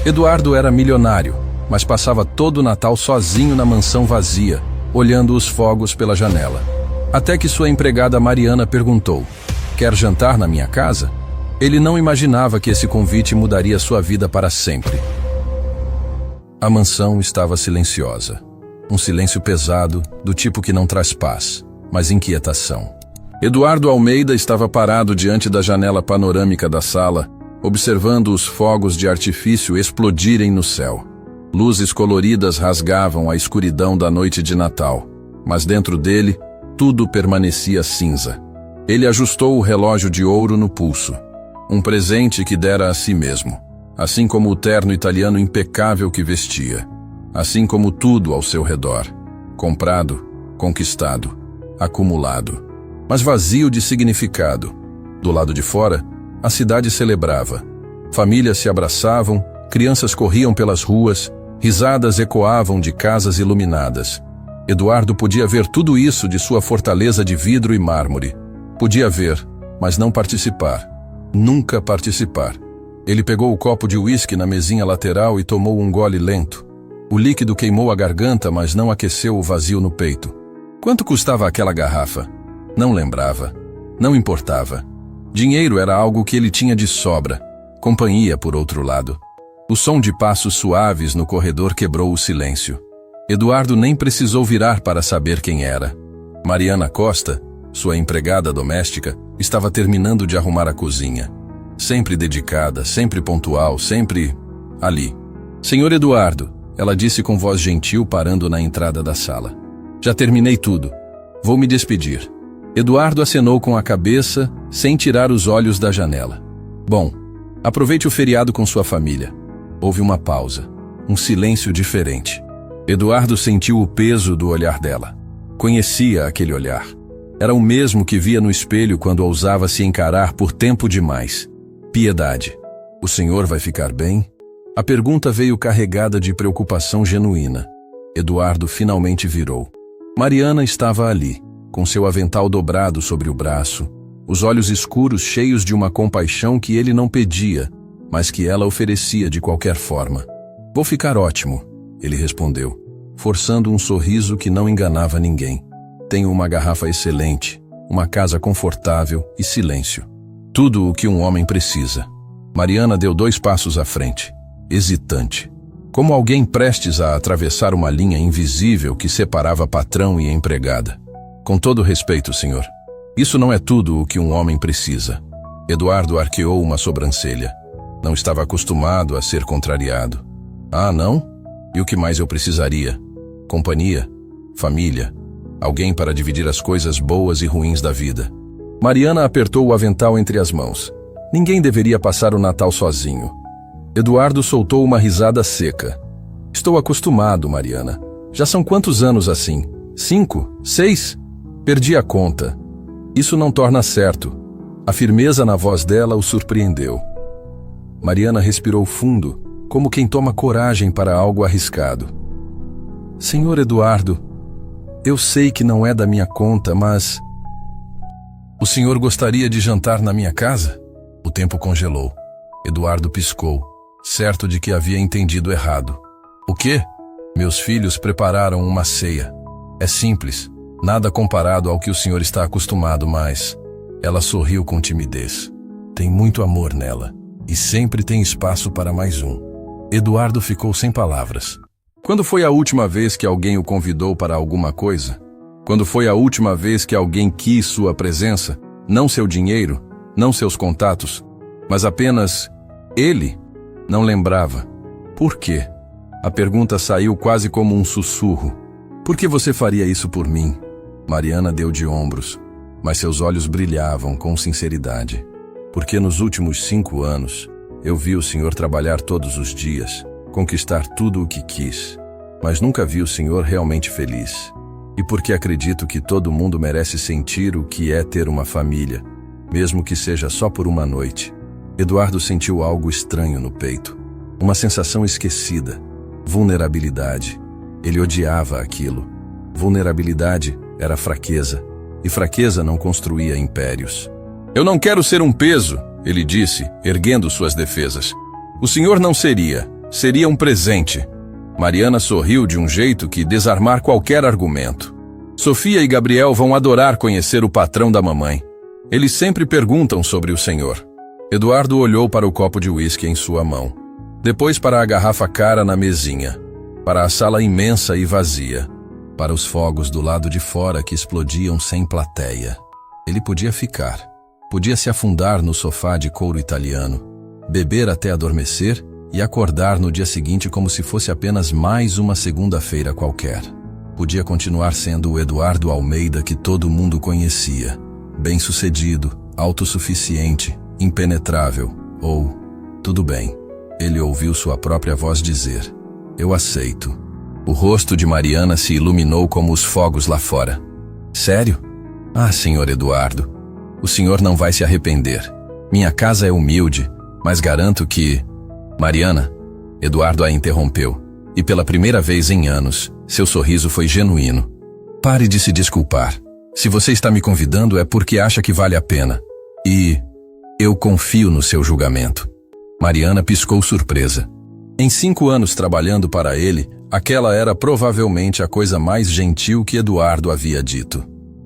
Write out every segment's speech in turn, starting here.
Eduardo era milionário, mas passava todo o Natal sozinho na mansão vazia, olhando os fogos pela janela. Até que sua empregada Mariana perguntou: "Quer jantar na minha casa?" Ele não imaginava que esse convite mudaria sua vida para sempre. A mansão estava silenciosa. Um silêncio pesado, do tipo que não traz paz, mas inquietação. Eduardo Almeida estava parado diante da janela panorâmica da sala, observando os fogos de artifício explodirem no céu. Luzes coloridas rasgavam a escuridão da noite de Natal, mas dentro dele, tudo permanecia cinza. Ele ajustou o relógio de ouro no pulso. Um presente que dera a si mesmo, assim como o terno italiano impecável que vestia, assim como tudo ao seu redor, comprado, conquistado, acumulado, mas vazio de significado. Do lado de fora, a cidade celebrava. Famílias se abraçavam, crianças corriam pelas ruas, risadas ecoavam de casas iluminadas. Eduardo podia ver tudo isso de sua fortaleza de vidro e mármore. Podia ver, mas não participar. Nunca participar. Ele pegou o copo de uísque na mesinha lateral e tomou um gole lento. O líquido queimou a garganta, mas não aqueceu o vazio no peito. Quanto custava aquela garrafa? Não lembrava. Não importava. Dinheiro era algo que ele tinha de sobra. Companhia, por outro lado. O som de passos suaves no corredor quebrou o silêncio. Eduardo nem precisou virar para saber quem era. Mariana Costa, sua empregada doméstica, estava terminando de arrumar a cozinha. Sempre dedicada, sempre pontual, sempre ali. "Senhor Eduardo", ela disse com voz gentil, parando na entrada da sala. "Já terminei tudo. Vou me despedir." Eduardo acenou com a cabeça, sem tirar os olhos da janela. "Bom, aproveite o feriado com sua família." Houve uma pausa, um silêncio diferente. Eduardo sentiu o peso do olhar dela. Conhecia aquele olhar. Era o mesmo que via no espelho quando ousava se encarar por tempo demais. Piedade. "O senhor vai ficar bem?" A pergunta veio carregada de preocupação genuína. Eduardo finalmente virou. Mariana estava ali, com seu avental dobrado sobre o braço, os olhos escuros cheios de uma compaixão que ele não pedia, mas que ela oferecia de qualquer forma. "Vou ficar ótimo", ele respondeu, forçando um sorriso que não enganava ninguém. "Tenho uma garrafa excelente, uma casa confortável e silêncio. Tudo o que um homem precisa." Mariana deu 2 passos à frente, hesitante, como alguém prestes a atravessar uma linha invisível que separava patrão e empregada. "Com todo respeito, senhor, isso não é tudo o que um homem precisa." Eduardo arqueou uma sobrancelha. Não estava acostumado a ser contrariado. "Ah, não? E o que mais eu precisaria? Companhia, família, alguém para dividir as coisas boas e ruins da vida." Mariana apertou o avental entre as mãos. Ninguém deveria passar o Natal sozinho. Eduardo soltou uma risada seca. "Estou acostumado, Mariana. Já são quantos anos assim? 5? 6? Perdi a conta." "Isso não torna certo." A firmeza na voz dela o surpreendeu. Mariana respirou fundo, como quem toma coragem para algo arriscado. "Senhor Eduardo, eu sei que não é da minha conta, mas... o senhor gostaria de jantar na minha casa?" O tempo congelou. Eduardo piscou, certo de que havia entendido errado. "O quê?" "Meus filhos prepararam uma ceia. É simples, nada comparado ao que o senhor está acostumado, mas..." Ela sorriu com timidez. "Tem muito amor nela, e sempre tem espaço para mais um." Eduardo ficou sem palavras. Quando foi a última vez que alguém o convidou para alguma coisa? Quando foi a última vez que alguém quis sua presença? Não seu dinheiro, não seus contatos, mas apenas ele? Não lembrava. Por quê? A pergunta saiu quase como um sussurro. "Por que você faria isso por mim?" Mariana deu de ombros, mas seus olhos brilhavam com sinceridade. "Porque nos últimos 5 anos, eu vi o senhor trabalhar todos os dias, conquistar tudo o que quis, mas nunca vi o senhor realmente feliz. E porque acredito que todo mundo merece sentir o que é ter uma família, mesmo que seja só por uma noite." Eduardo sentiu algo estranho no peito, uma sensação esquecida, vulnerabilidade. Ele odiava aquilo. Vulnerabilidade era fraqueza, e fraqueza não construía impérios. "Eu não quero ser um peso", ele disse, erguendo suas defesas. "O senhor não seria, Seria um presente. Mariana sorriu de um jeito que desarmar qualquer argumento. Sofia e Gabriel vão adorar conhecer o patrão da mamãe. Eles sempre perguntam sobre o senhor. Eduardo olhou para o copo de uísque em sua mão. Depois para a garrafa cara na mesinha. Para a sala imensa e vazia. Para os fogos do lado de fora que explodiam sem plateia. Ele podia ficar. Podia se afundar no sofá de couro italiano. Beber até adormecer e acordar no dia seguinte como se fosse apenas mais uma segunda-feira qualquer. Podia continuar sendo o Eduardo Almeida que todo mundo conhecia. Bem-sucedido, autossuficiente, impenetrável, ou, tudo bem. Ele ouviu sua própria voz dizer, eu aceito. O rosto de Mariana se iluminou como os fogos lá fora. Sério? Ah, senhor Eduardo, o senhor não vai se arrepender. Minha casa é humilde, mas garanto que... Mariana, Eduardo a interrompeu, e pela primeira vez em anos, seu sorriso foi genuíno. Pare de se desculpar. Se você está me convidando é porque acha que vale a pena. E eu confio no seu julgamento. Mariana piscou surpresa. Em 5 anos trabalhando para ele, aquela era provavelmente a coisa mais gentil que Eduardo havia dito.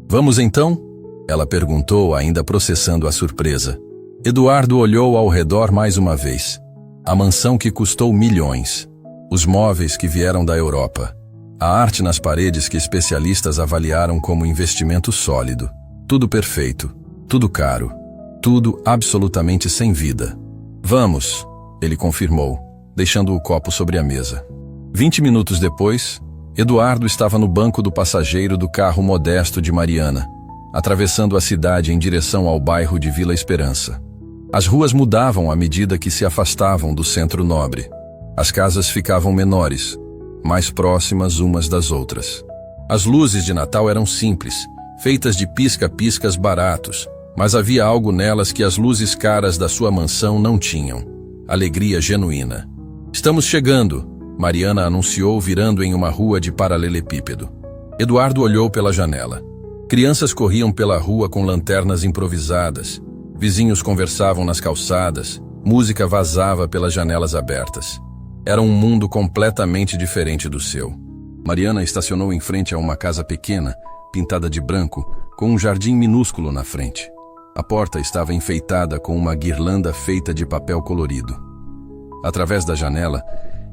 Vamos então? Ela perguntou, ainda processando a surpresa. Eduardo olhou ao redor mais uma vez. A mansão que custou milhões. Os móveis que vieram da Europa. A arte nas paredes que especialistas avaliaram como investimento sólido. Tudo perfeito, tudo caro, tudo absolutamente sem vida. Vamos, ele confirmou, deixando o copo sobre a mesa. 20 minutos depois, Eduardo estava no banco do passageiro do carro modesto de Mariana, atravessando a cidade em direção ao bairro de Vila Esperança. As ruas mudavam à medida que se afastavam do centro nobre. As casas ficavam menores, mais próximas umas das outras. As luzes de Natal eram simples, feitas de pisca-piscas baratos, mas havia algo nelas que as luzes caras da sua mansão não tinham. Alegria genuína. Estamos chegando, Mariana anunciou virando em uma rua de paralelepípedo. Eduardo olhou pela janela. Crianças corriam pela rua com lanternas improvisadas. Vizinhos conversavam nas calçadas. Música vazava pelas janelas abertas. Era um mundo completamente diferente do seu. Mariana estacionou em frente a uma casa pequena, pintada de branco, com um jardim minúsculo na frente. A porta estava enfeitada com uma guirlanda feita de papel colorido. Através da janela,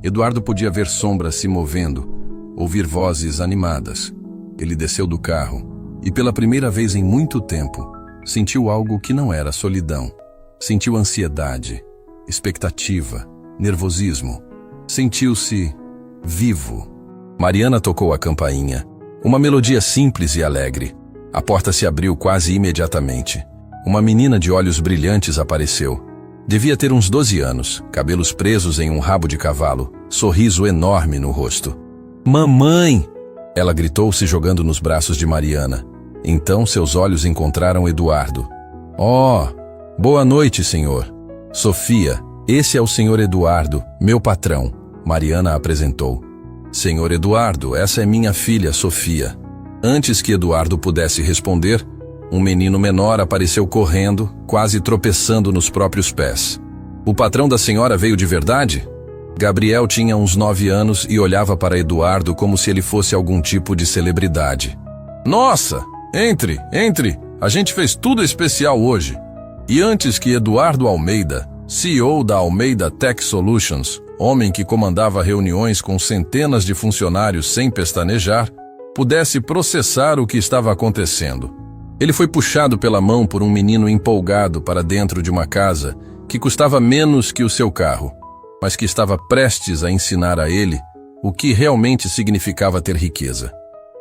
Eduardo podia ver sombras se movendo, ouvir vozes animadas. Ele desceu do carro e, pela primeira vez em muito tempo, sentiu algo que não era solidão. Sentiu ansiedade, expectativa, nervosismo. Sentiu-se vivo. Mariana tocou a campainha. Uma melodia simples e alegre. A porta se abriu quase imediatamente. Uma menina de olhos brilhantes apareceu. Devia ter uns 12 anos, cabelos presos em um rabo de cavalo, sorriso enorme no rosto. Mamãe! Ela gritou se jogando nos braços de Mariana. Então seus olhos encontraram Eduardo. Oh, boa noite, senhor. Sofia, esse é o senhor Eduardo, meu patrão. Mariana apresentou. Senhor Eduardo, essa é minha filha, Sofia. Antes que Eduardo pudesse responder, um menino menor apareceu correndo, quase tropeçando nos próprios pés. O patrão da senhora veio de verdade? Gabriel tinha uns 9 anos e olhava para Eduardo como se ele fosse algum tipo de celebridade. Nossa! Entre, entre! A gente fez tudo especial hoje. E antes que Eduardo Almeida, CEO da Almeida Tech Solutions, homem que comandava reuniões com centenas de funcionários sem pestanejar, pudesse processar o que estava acontecendo. Ele foi puxado pela mão por um menino empolgado para dentro de uma casa que custava menos que o seu carro, mas que estava prestes a ensinar a ele o que realmente significava ter riqueza.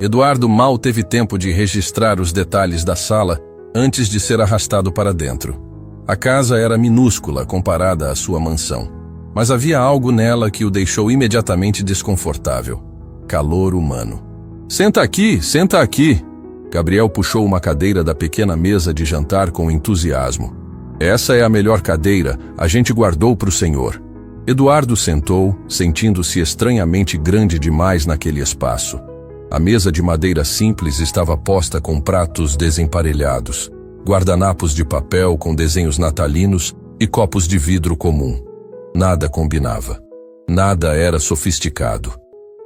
Eduardo mal teve tempo de registrar os detalhes da sala antes de ser arrastado para dentro. A casa era minúscula comparada à sua mansão. Mas havia algo nela que o deixou imediatamente desconfortável. Calor humano. Senta aqui, senta aqui. Gabriel puxou uma cadeira da pequena mesa de jantar com entusiasmo. Essa é a melhor cadeira, a gente guardou para o senhor. Eduardo sentou, sentindo-se estranhamente grande demais naquele espaço. A mesa de madeira simples estava posta com pratos desemparelhados, guardanapos de papel com desenhos natalinos e copos de vidro comum. Nada combinava. Nada era sofisticado.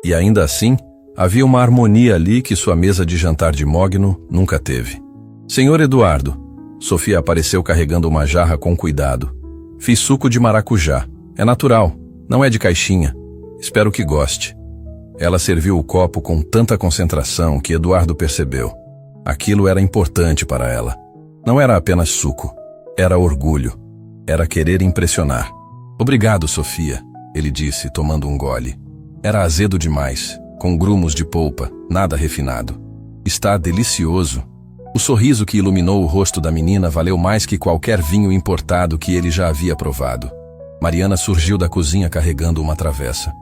E ainda assim, havia uma harmonia ali que sua mesa de jantar de mogno nunca teve. Senhor Eduardo, Sofia apareceu carregando uma jarra com cuidado. Fiz suco de maracujá. É natural, não é de caixinha. Espero que goste. Ela serviu o copo com tanta concentração que Eduardo percebeu. Aquilo era importante para ela. Não era apenas suco. Era orgulho. Era querer impressionar. Obrigado, Sofia, ele disse, tomando um gole. Era azedo demais, com grumos de polpa, nada refinado. Está delicioso. O sorriso que iluminou o rosto da menina valeu mais que qualquer vinho importado que ele já havia provado. Mariana surgiu da cozinha carregando uma travessa.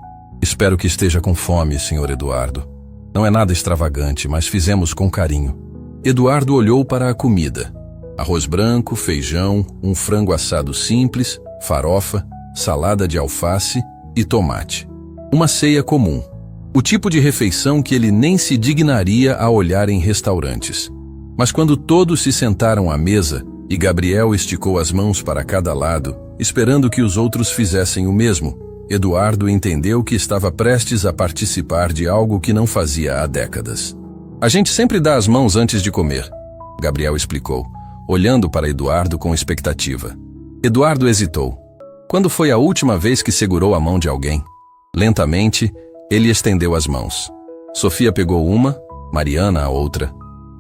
Espero que esteja com fome, Sr. Eduardo. Não é nada extravagante, mas fizemos com carinho. Eduardo olhou para a comida. Arroz branco, feijão, um frango assado simples, farofa, salada de alface e tomate. Uma ceia comum. O tipo de refeição que ele nem se dignaria a olhar em restaurantes. Mas quando todos se sentaram à mesa e Gabriel esticou as mãos para cada lado, esperando que os outros fizessem o mesmo, Eduardo entendeu que estava prestes a participar de algo que não fazia há décadas. A gente sempre dá as mãos antes de comer, Gabriel explicou, olhando para Eduardo com expectativa. Eduardo hesitou. Quando foi a última vez que segurou a mão de alguém? Lentamente, ele estendeu as mãos. Sofia pegou uma, Mariana a outra.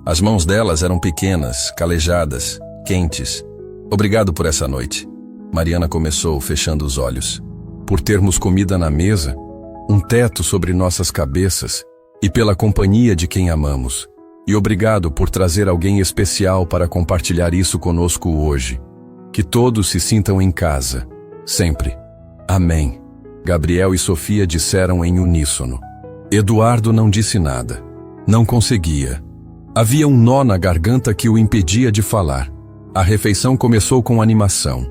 As mãos delas eram pequenas, calejadas, quentes. Obrigado por essa noite. Mariana começou, fechando os olhos. Por termos comida na mesa, um teto sobre nossas cabeças e pela companhia de quem amamos. E obrigado por trazer alguém especial para compartilhar isso conosco hoje. Que todos se sintam em casa, sempre. Amém. Gabriel e Sofia disseram em uníssono. Eduardo não disse nada. Não conseguia. Havia um nó na garganta que o impedia de falar. A refeição começou com animação.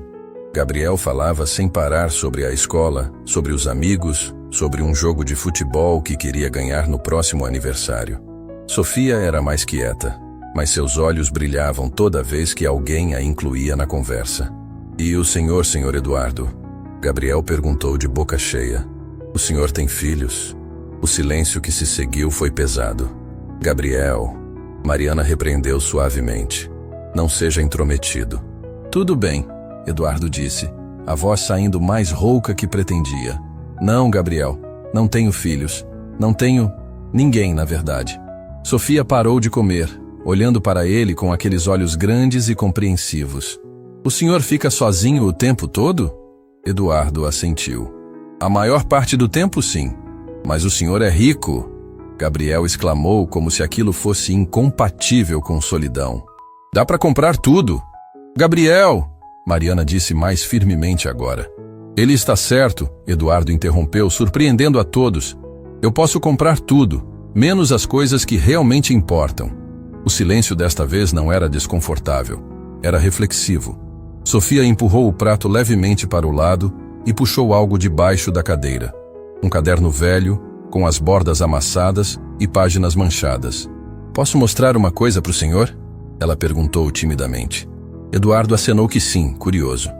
Gabriel falava sem parar sobre a escola, sobre os amigos, sobre um jogo de futebol que queria ganhar no próximo aniversário. Sofia era mais quieta, mas seus olhos brilhavam toda vez que alguém a incluía na conversa. E o senhor Eduardo? Gabriel perguntou de boca cheia. O senhor tem filhos? O silêncio que se seguiu foi pesado. Gabriel, Mariana repreendeu suavemente. Não seja intrometido. Tudo bem, Eduardo disse, a voz saindo mais rouca que pretendia. Não, Gabriel, não tenho filhos. Não tenho ninguém, na verdade. Sofia parou de comer, olhando para ele com aqueles olhos grandes e compreensivos. O senhor fica sozinho o tempo todo? Eduardo assentiu. A maior parte do tempo, sim. Mas o senhor é rico, Gabriel exclamou como se aquilo fosse incompatível com solidão. Dá para comprar tudo. Gabriel, Mariana disse mais firmemente agora. Ele está certo, Eduardo interrompeu, surpreendendo a todos. Eu posso comprar tudo, menos as coisas que realmente importam. O silêncio desta vez não era desconfortável, era reflexivo. Sofia empurrou o prato levemente para o lado e puxou algo debaixo da cadeira. Um caderno velho, com as bordas amassadas e páginas manchadas. Posso mostrar uma coisa para o senhor? Ela perguntou timidamente. Eduardo acenou que sim, curioso.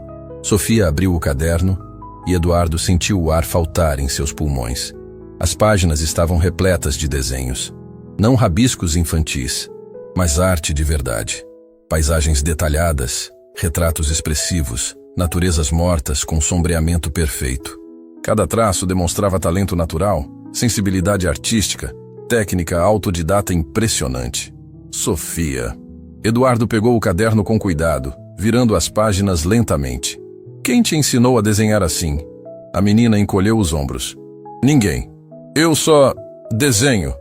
Sofia abriu o caderno e Eduardo sentiu o ar faltar em seus pulmões. As páginas estavam repletas de desenhos. Não rabiscos infantis, mas arte de verdade. Paisagens detalhadas, retratos expressivos, naturezas mortas com sombreamento perfeito. Cada traço demonstrava talento natural, sensibilidade artística, técnica autodidata impressionante. Sofia. Eduardo pegou o caderno com cuidado, virando as páginas lentamente. Quem te ensinou a desenhar assim? A menina encolheu os ombros. Ninguém. Eu só desenho.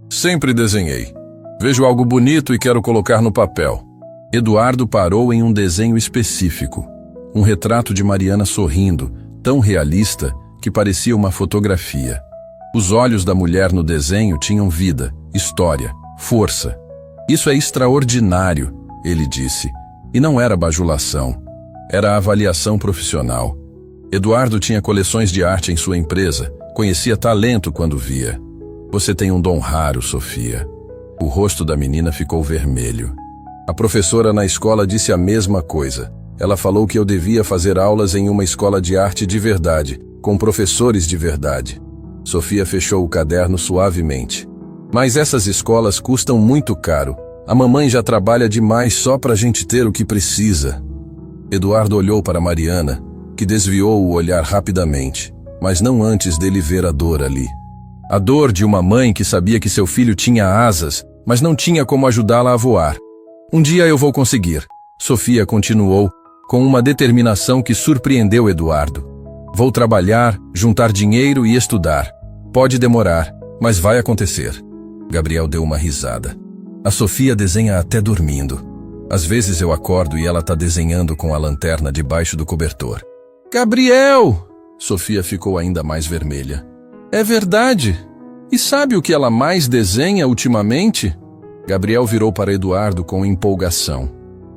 Sempre desenhei. Vejo algo bonito e quero colocar no papel. Eduardo parou em um desenho específico. Um retrato de Mariana sorrindo, tão realista que parecia uma fotografia. Os olhos da mulher no desenho tinham vida, história, força. Isso é extraordinário, ele disse. E não era bajulação. Era avaliação profissional. Eduardo tinha coleções de arte em sua empresa. Conhecia talento quando via. Você tem um dom raro, Sofia. O rosto da menina ficou vermelho. A professora na escola disse a mesma coisa. Ela falou que eu devia fazer aulas em uma escola de arte de verdade, com professores de verdade. Sofia fechou o caderno suavemente. Mas essas escolas custam muito caro. A mamãe já trabalha demais só pra gente ter o que precisa. Eduardo olhou para Mariana, que desviou o olhar rapidamente, mas não antes dele ver a dor ali. A dor de uma mãe que sabia que seu filho tinha asas, mas não tinha como ajudá-la a voar. Um dia eu vou conseguir, Sofia continuou, com uma determinação que surpreendeu Eduardo. Vou trabalhar, juntar dinheiro e estudar. Pode demorar, mas vai acontecer. Gabriel deu uma risada. A Sofia desenha até dormindo. Às vezes eu acordo e ela tá desenhando com a lanterna debaixo do cobertor. Gabriel! Sofia ficou ainda mais vermelha. É verdade. E sabe o que ela mais desenha ultimamente? Gabriel virou para Eduardo com empolgação.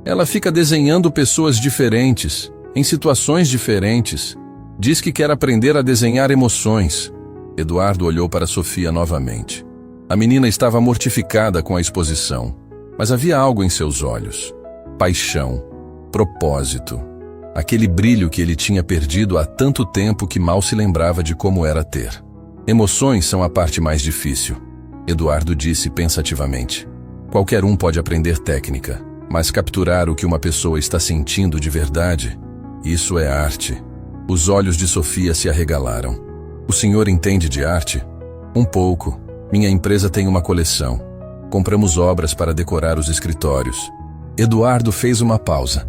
Ela fica desenhando pessoas diferentes, em situações diferentes. Diz que quer aprender a desenhar emoções. Eduardo olhou para Sofia novamente. A menina estava mortificada com a exposição, mas havia algo em seus olhos. Paixão, propósito, aquele brilho que ele tinha perdido há tanto tempo que mal se lembrava de como era ter. Emoções são a parte mais difícil, Eduardo disse pensativamente. Qualquer um pode aprender técnica, mas capturar o que uma pessoa está sentindo de verdade, isso é arte. Os olhos de Sofia se arregalaram. O senhor entende de arte? Um pouco. Minha empresa tem uma coleção. Compramos obras para decorar os escritórios. Eduardo fez uma pausa.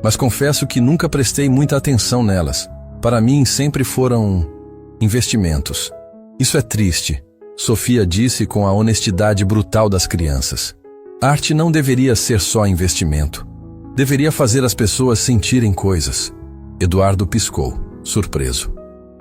Mas confesso que nunca prestei muita atenção nelas. Para mim sempre foram investimentos. Isso é triste, Sofia disse com a honestidade brutal das crianças. Arte não deveria ser só investimento. Deveria fazer as pessoas sentirem coisas. Eduardo piscou, surpreso.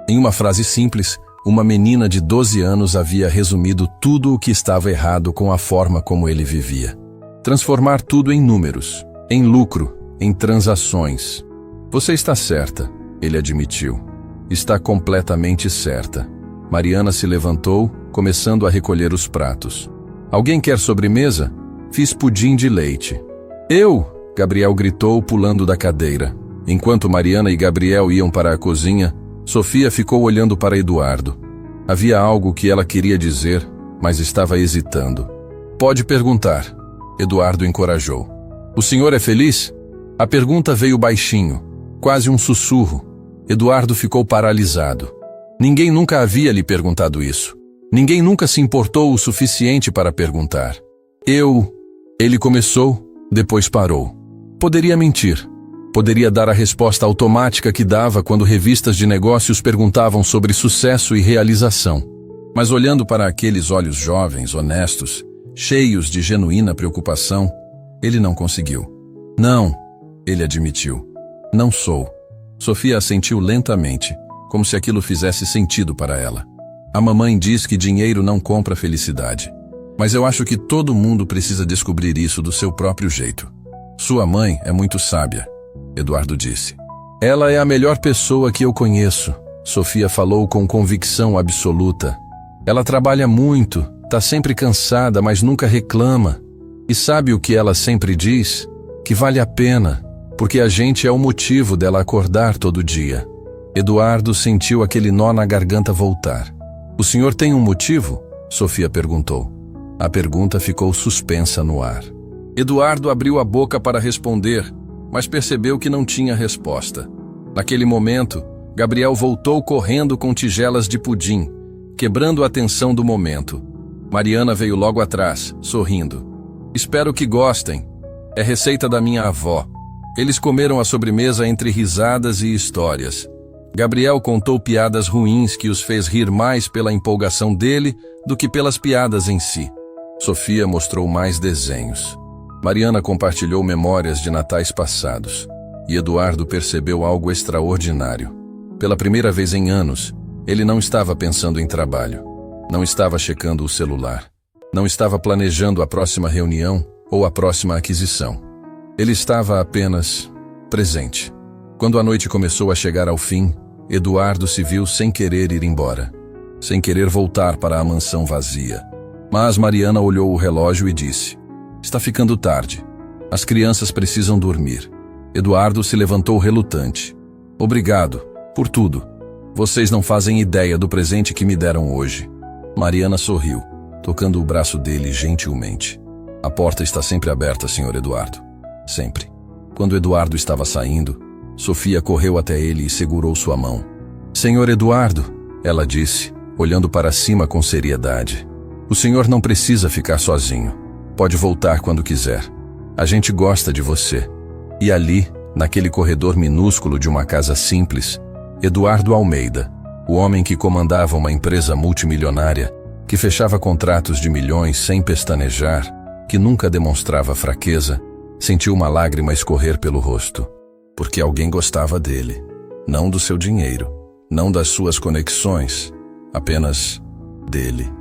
Em uma frase simples, uma menina de 12 anos havia resumido tudo o que estava errado com a forma como ele vivia. Transformar tudo em números, em lucro, em transações. Você está certa, ele admitiu. Está completamente certa. Mariana se levantou, começando a recolher os pratos. Alguém quer sobremesa? Fiz pudim de leite. Eu! Gabriel gritou, pulando da cadeira. Enquanto Mariana e Gabriel iam para a cozinha, Sofia ficou olhando para Eduardo. Havia algo que ela queria dizer, mas estava hesitando. Pode perguntar, Eduardo encorajou. O senhor é feliz? A pergunta veio baixinho, quase um sussurro. Eduardo ficou paralisado. Ninguém nunca havia lhe perguntado isso. Ninguém nunca se importou o suficiente para perguntar. Ele começou, depois parou. Poderia mentir. Poderia dar a resposta automática que dava quando revistas de negócios perguntavam sobre sucesso e realização. Mas olhando para aqueles olhos jovens, honestos, cheios de genuína preocupação, ele não conseguiu. Não, ele admitiu. Não sou. Sofia assentiu lentamente, como se aquilo fizesse sentido para ela. A mamãe diz que dinheiro não compra felicidade. Mas eu acho que todo mundo precisa descobrir isso do seu próprio jeito. Sua mãe é muito sábia, Eduardo disse. Ela é a melhor pessoa que eu conheço, Sofia falou com convicção absoluta. Ela trabalha muito, tá sempre cansada, mas nunca reclama. E sabe o que ela sempre diz? Que vale a pena, porque a gente é o motivo dela acordar todo dia. Eduardo sentiu aquele nó na garganta voltar. O senhor tem um motivo? Sofia perguntou. A pergunta ficou suspensa no ar. Eduardo abriu a boca para responder, mas percebeu que não tinha resposta. Naquele momento, Gabriel voltou correndo com tigelas de pudim, quebrando a tensão do momento. Mariana veio logo atrás, sorrindo. Espero que gostem. É receita da minha avó. Eles comeram a sobremesa entre risadas e histórias. Gabriel contou piadas ruins que os fez rir mais pela empolgação dele do que pelas piadas em si. Sofia mostrou mais desenhos. Mariana compartilhou memórias de natais passados. E Eduardo percebeu algo extraordinário. Pela primeira vez em anos, ele não estava pensando em trabalho. Não estava checando o celular. Não estava planejando a próxima reunião ou a próxima aquisição. Ele estava apenas presente. Quando a noite começou a chegar ao fim, Eduardo se viu sem querer ir embora. Sem querer voltar para a mansão vazia. Mas Mariana olhou o relógio e disse: está ficando tarde. As crianças precisam dormir. Eduardo se levantou relutante. Obrigado, por tudo. Vocês não fazem ideia do presente que me deram hoje. Mariana sorriu, tocando o braço dele gentilmente. A porta está sempre aberta, Sr. Eduardo. Sempre. Quando Eduardo estava saindo, Sofia correu até ele e segurou sua mão. Sr. Eduardo, ela disse, olhando para cima com seriedade. O senhor não precisa ficar sozinho. Pode voltar quando quiser. A gente gosta de você. E ali, naquele corredor minúsculo de uma casa simples, Eduardo Almeida, o homem que comandava uma empresa multimilionária, que fechava contratos de milhões sem pestanejar, que nunca demonstrava fraqueza, sentiu uma lágrima escorrer pelo rosto. Porque alguém gostava dele. Não do seu dinheiro, não das suas conexões, apenas dele.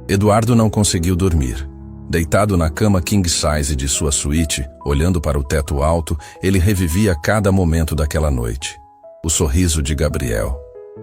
Eduardo não conseguiu dormir. Deitado na cama king size de sua suíte, olhando para o teto alto, ele revivia cada momento daquela noite. O sorriso de Gabriel,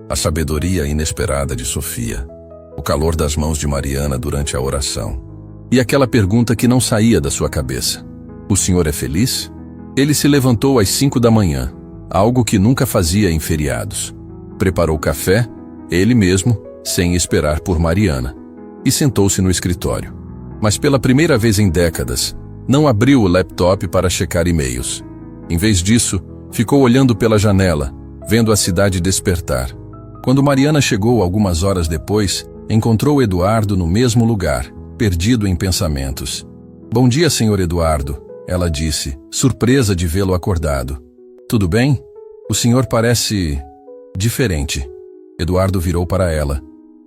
a sabedoria inesperada de Sofia, o calor das mãos de Mariana durante a oração. E aquela pergunta que não saía da sua cabeça. O senhor é feliz? Ele se levantou às 5 da manhã, algo que nunca fazia em feriados. Preparou café, ele mesmo, sem esperar por Mariana, e sentou-se no escritório. Mas pela primeira vez em décadas, não abriu o laptop para checar e-mails. Em vez disso, ficou olhando pela janela, vendo a cidade despertar. Quando Mariana chegou algumas horas depois, encontrou Eduardo no mesmo lugar, perdido em pensamentos. Bom dia, Sr. Eduardo, ela disse, surpresa de vê-lo acordado. Tudo bem? O senhor parece diferente. Eduardo virou para ela.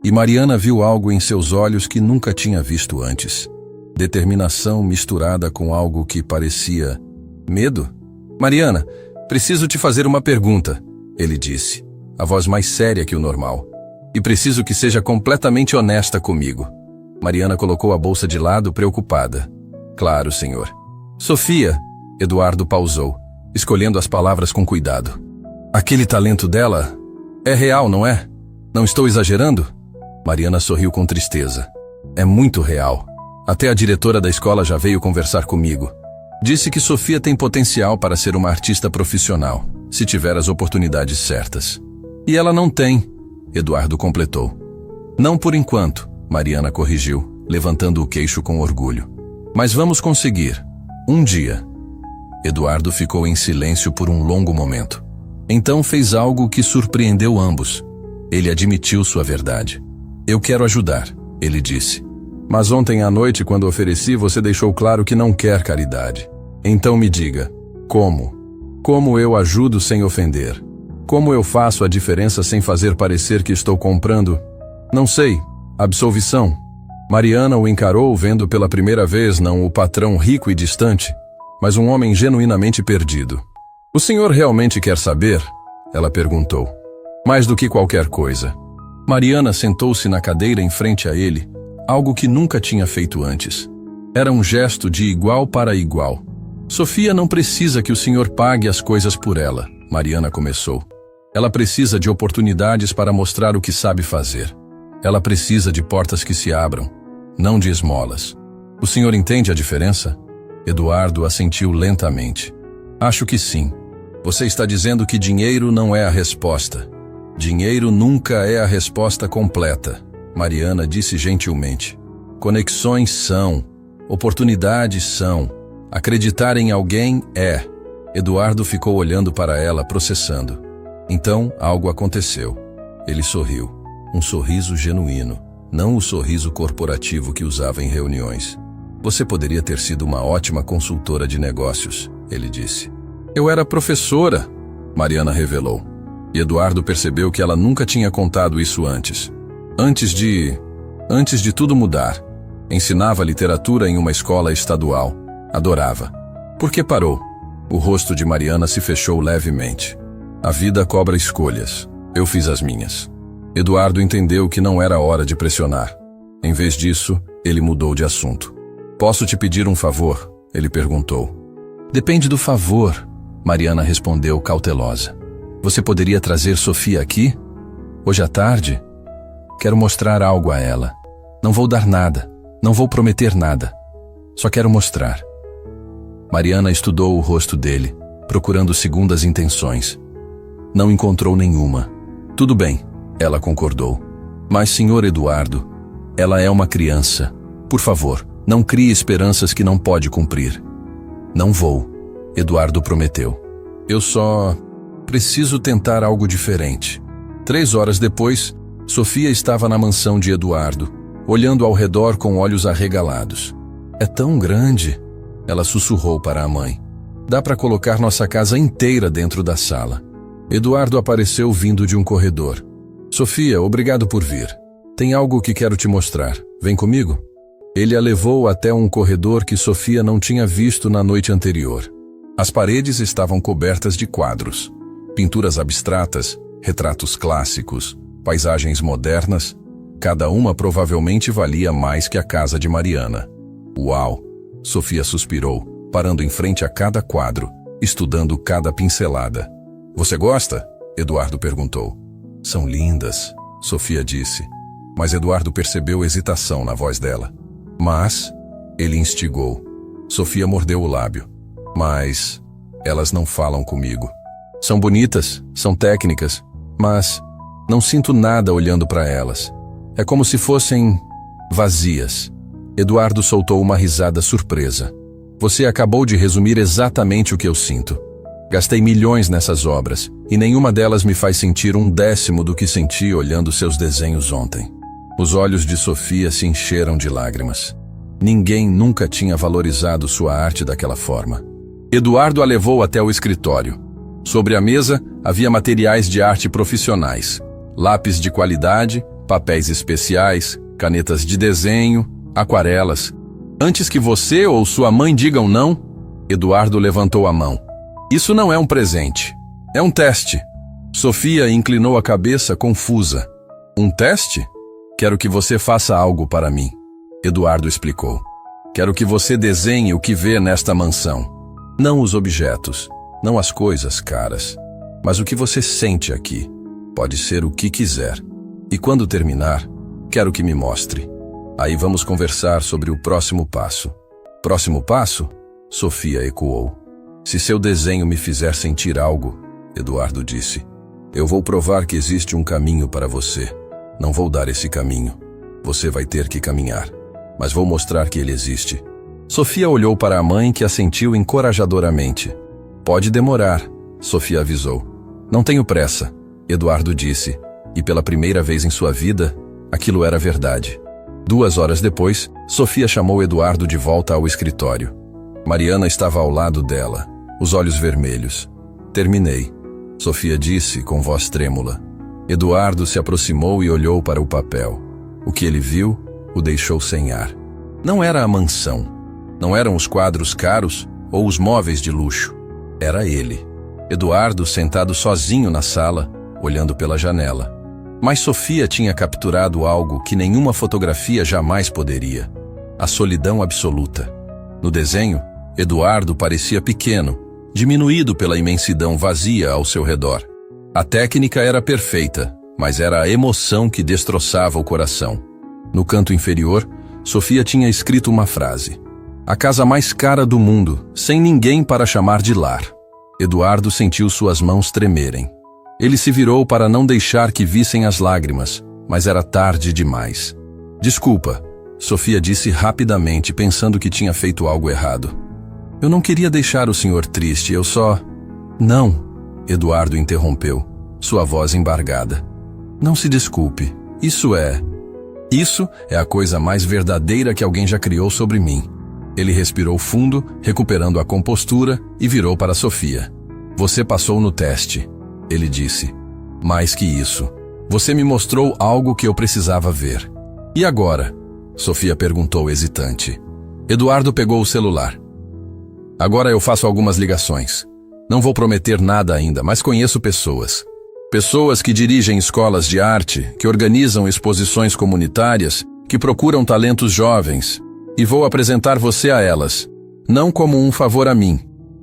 E Mariana viu algo em seus olhos que nunca tinha visto antes. Determinação misturada com algo que parecia medo. Mariana, preciso te fazer uma pergunta, ele disse, a voz mais séria que o normal. E preciso que seja completamente honesta comigo. Mariana colocou a bolsa de lado, preocupada. Claro, senhor. Sofia, Eduardo pausou, escolhendo as palavras com cuidado. Aquele talento dela é real, não é? Não estou exagerando? Mariana sorriu com tristeza. É muito real. Até a diretora da escola já veio conversar comigo. Disse que Sofia tem potencial para ser uma artista profissional, se tiver as oportunidades certas. E ela não tem, Eduardo completou. Não por enquanto, Mariana corrigiu, levantando o queixo com orgulho. Mas vamos conseguir. Um dia. Eduardo ficou em silêncio por um longo momento. Então fez algo que surpreendeu ambos. Ele admitiu sua verdade. Eu quero ajudar, ele disse. Mas ontem à noite, quando ofereci, você deixou claro que não quer caridade. Então me diga, como? Como eu ajudo sem ofender? Como eu faço a diferença sem fazer parecer que estou comprando? Não sei. Absolvição. Mariana o encarou vendo pela primeira vez não o patrão rico e distante, mas um homem genuinamente perdido. O senhor realmente quer saber? Ela perguntou. Mais do que qualquer coisa. Mariana sentou-se na cadeira em frente a ele, algo que nunca tinha feito antes. Era um gesto de igual para igual. Sofia não precisa que o senhor pague as coisas por ela, Mariana começou. Ela precisa de oportunidades para mostrar o que sabe fazer. Ela precisa de portas que se abram, não de esmolas. O senhor entende a diferença? Eduardo assentiu lentamente. Acho que sim. Você está dizendo que dinheiro não é a resposta. Dinheiro nunca é a resposta completa, Mariana disse gentilmente. Conexões são, oportunidades são, acreditar em alguém é. Eduardo ficou olhando para ela, processando. Então, algo aconteceu. Ele sorriu. Um sorriso genuíno, não o sorriso corporativo que usava em reuniões. Você poderia ter sido uma ótima consultora de negócios, ele disse. Eu era professora, Mariana revelou. E Eduardo percebeu que ela nunca tinha contado isso antes. Antes de tudo mudar. Ensinava literatura em uma escola estadual. Adorava. Por que parou? O rosto de Mariana se fechou levemente. A vida cobra escolhas. Eu fiz as minhas. Eduardo entendeu que não era hora de pressionar. Em vez disso, ele mudou de assunto. Posso te pedir um favor? Ele perguntou. Depende do favor, Mariana respondeu cautelosa. Você poderia trazer Sofia aqui? Hoje à tarde? Quero mostrar algo a ela. Não vou dar nada. Não vou prometer nada. Só quero mostrar. Mariana estudou o rosto dele, procurando segundas intenções. Não encontrou nenhuma. Tudo bem, Ela concordou. Mas, senhor Eduardo, ela é uma criança. Por favor, não crie esperanças que não pode cumprir. Não vou, Eduardo prometeu. Eu só preciso tentar algo diferente. 3 horas depois, Sofia estava na mansão de Eduardo, olhando ao redor com olhos arregalados. É tão grande, ela sussurrou para a mãe. Dá para colocar nossa casa inteira dentro da sala. Eduardo apareceu vindo de um corredor. Sofia, obrigado por vir. Tem algo que quero te mostrar. Vem comigo? Ele a levou até um corredor que Sofia não tinha visto na noite anterior. As paredes estavam cobertas de quadros, pinturas abstratas, retratos clássicos, paisagens modernas. Cada uma provavelmente valia mais que a casa de Mariana. Uau! Sofia suspirou, parando em frente a cada quadro, estudando cada pincelada. Você gosta? Eduardo perguntou. São lindas, Sofia disse. Mas Eduardo percebeu hesitação na voz dela. Mas, ele instigou. Sofia mordeu o lábio. Mas, elas não falam comigo. São bonitas, são técnicas, mas não sinto nada olhando para elas. É como se fossem vazias. Eduardo soltou uma risada surpresa. Você acabou de resumir exatamente o que eu sinto. Gastei milhões nessas obras, e nenhuma delas me faz sentir 1/10 do que senti olhando seus desenhos ontem. Os olhos de Sofia se encheram de lágrimas. Ninguém nunca tinha valorizado sua arte daquela forma. Eduardo a levou até o escritório. Sobre a mesa havia materiais de arte profissionais, lápis de qualidade, papéis especiais, canetas de desenho, aquarelas. Antes que você ou sua mãe digam não, Eduardo levantou a mão. Isso não é um presente, é um teste. Sofia inclinou a cabeça confusa. Um teste? Quero que você faça algo para mim, Eduardo explicou. Quero que você desenhe o que vê nesta mansão. Não os objetos, não as coisas caras, mas o que você sente aqui. Pode ser o que quiser. E quando terminar, quero que me mostre. Aí vamos conversar sobre o próximo passo. Próximo passo? Sofia ecoou. Se seu desenho me fizer sentir algo, Eduardo disse, eu vou provar que existe um caminho para você. Não vou dar esse caminho. Você vai ter que caminhar. Mas vou mostrar que ele existe. Sofia olhou para a mãe, que assentiu encorajadoramente. Pode demorar, Sofia avisou. Não tenho pressa, Eduardo disse. E pela primeira vez em sua vida, aquilo era verdade. 2 horas depois, Sofia chamou Eduardo de volta ao escritório. Mariana estava ao lado dela, os olhos vermelhos. Terminei, Sofia disse com voz trêmula. Eduardo se aproximou e olhou para o papel. O que ele viu o deixou sem ar. Não era a mansão. Não eram os quadros caros ou os móveis de luxo. Era ele. Eduardo sentado sozinho na sala, olhando pela janela. Mas Sofia tinha capturado algo que nenhuma fotografia jamais poderia. A solidão absoluta. No desenho, Eduardo parecia pequeno, diminuído pela imensidão vazia ao seu redor. A técnica era perfeita, mas era a emoção que destroçava o coração. No canto inferior, Sofia tinha escrito uma frase. A casa mais cara do mundo, sem ninguém para chamar de lar. Eduardo sentiu suas mãos tremerem. Ele se virou para não deixar que vissem as lágrimas, mas era tarde demais. Desculpa, Sofia disse rapidamente, pensando que tinha feito algo errado. Eu não queria deixar o senhor triste, eu só... Não, Eduardo interrompeu, sua voz embargada. Não se desculpe, isso é a coisa mais verdadeira que alguém já criou sobre mim. Ele respirou fundo, recuperando a compostura, e virou para Sofia. Você passou no teste, ele disse. Mais que isso, você me mostrou algo que eu precisava ver. E agora? Sofia perguntou hesitante. Eduardo pegou o celular. Agora eu faço algumas ligações. Não vou prometer nada ainda, mas conheço pessoas. Pessoas que dirigem escolas de arte, que organizam exposições comunitárias, que procuram talentos jovens. E vou apresentar você a elas, não como um favor a mim,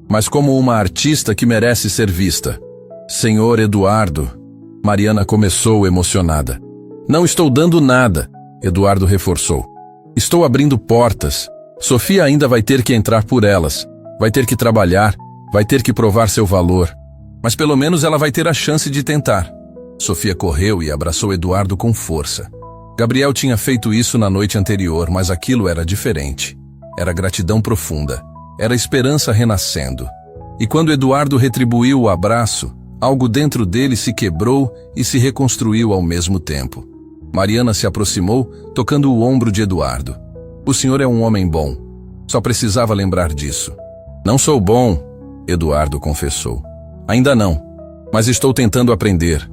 mas como uma artista que merece ser vista. Senhor Eduardo, Mariana começou emocionada. Não estou dando nada, Eduardo reforçou. Estou abrindo portas. Sofia ainda vai ter que entrar por elas, vai ter que trabalhar, vai ter que provar seu valor. Mas pelo menos ela vai ter a chance de tentar. Sofia correu e abraçou Eduardo com força. Gabriel tinha feito isso na noite anterior, mas aquilo era diferente. Era gratidão profunda. Era esperança renascendo. E quando Eduardo retribuiu o abraço, algo dentro dele se quebrou e se reconstruiu ao mesmo tempo. Mariana se aproximou, tocando o ombro de Eduardo. O senhor é um homem bom. Só precisava lembrar disso. Não sou bom, Eduardo confessou. Ainda não, mas estou tentando aprender.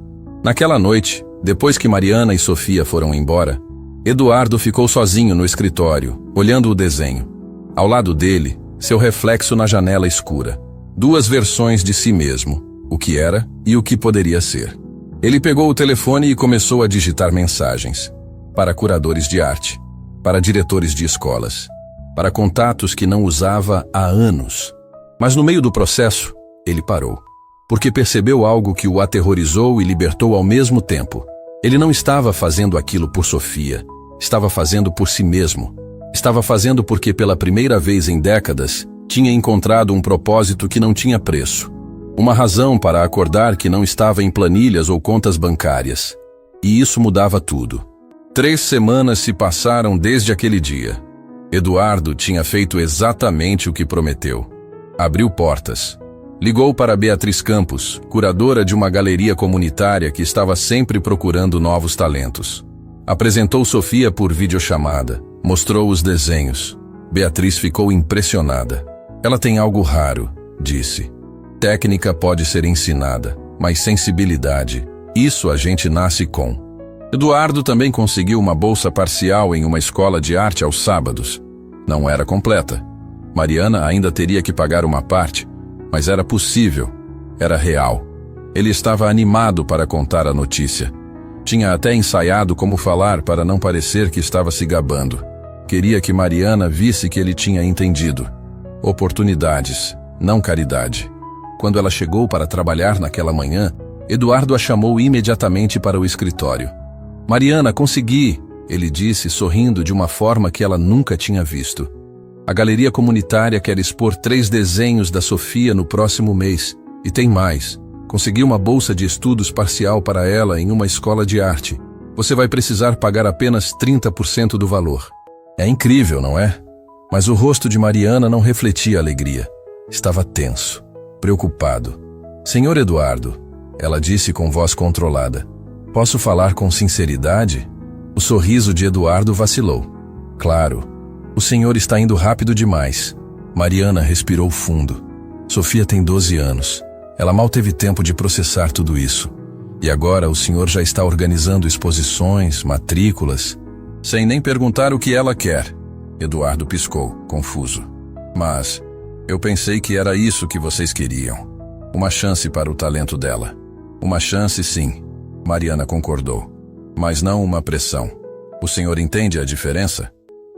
Naquela noite, depois que Mariana e Sofia foram embora, Eduardo ficou sozinho no escritório, olhando o desenho. Ao lado dele, seu reflexo na janela escura. Duas versões de si mesmo, o que era e o que poderia ser. Ele pegou o telefone e começou a digitar mensagens. Para curadores de arte, para diretores de escolas, para contatos que não usava há anos. Mas no meio do processo, ele parou. Porque percebeu algo que o aterrorizou e libertou ao mesmo tempo. Ele não estava fazendo aquilo por Sofia, estava fazendo por si mesmo. Estava fazendo porque pela primeira vez em décadas, tinha encontrado um propósito que não tinha preço. Uma razão para acordar que não estava em planilhas ou contas bancárias. E isso mudava tudo. 3 semanas se passaram desde aquele dia. Eduardo tinha feito exatamente o que prometeu. Abriu portas. Ligou para Beatriz Campos, curadora de uma galeria comunitária que estava sempre procurando novos talentos. Apresentou Sofia por videochamada. Mostrou os desenhos. Beatriz ficou impressionada. Ela tem algo raro, disse. Técnica pode ser ensinada, mas sensibilidade, isso a gente nasce com. Eduardo também conseguiu uma bolsa parcial em uma escola de arte aos sábados. Não era completa. Mariana ainda teria que pagar uma parte, mas era possível, era real. Ele estava animado para contar a notícia. Tinha até ensaiado como falar para não parecer que estava se gabando. Queria que Mariana visse que ele tinha entendido. Oportunidades, não caridade. Quando ela chegou para trabalhar naquela manhã, Eduardo a chamou imediatamente para o escritório. Mariana, consegui, ele disse, sorrindo de uma forma que ela nunca tinha visto. A galeria comunitária quer expor 3 desenhos da Sofia no próximo mês. E tem mais. Consegui uma bolsa de estudos parcial para ela em uma escola de arte. Você vai precisar pagar apenas 30% do valor. É incrível, não é? Mas o rosto de Mariana não refletia alegria. Estava tenso, preocupado. Senhor Eduardo, ela disse com voz controlada. Posso falar com sinceridade? O sorriso de Eduardo vacilou. Claro. O senhor está indo rápido demais. Mariana respirou fundo. Sofia tem 12 anos. Ela mal teve tempo de processar tudo isso. E agora o senhor já está organizando exposições, matrículas, sem nem perguntar o que ela quer. Eduardo piscou, confuso. Mas eu pensei que era isso que vocês queriam. Uma chance para o talento dela. Uma chance, sim. Mariana concordou. Mas não uma pressão. O senhor entende a diferença?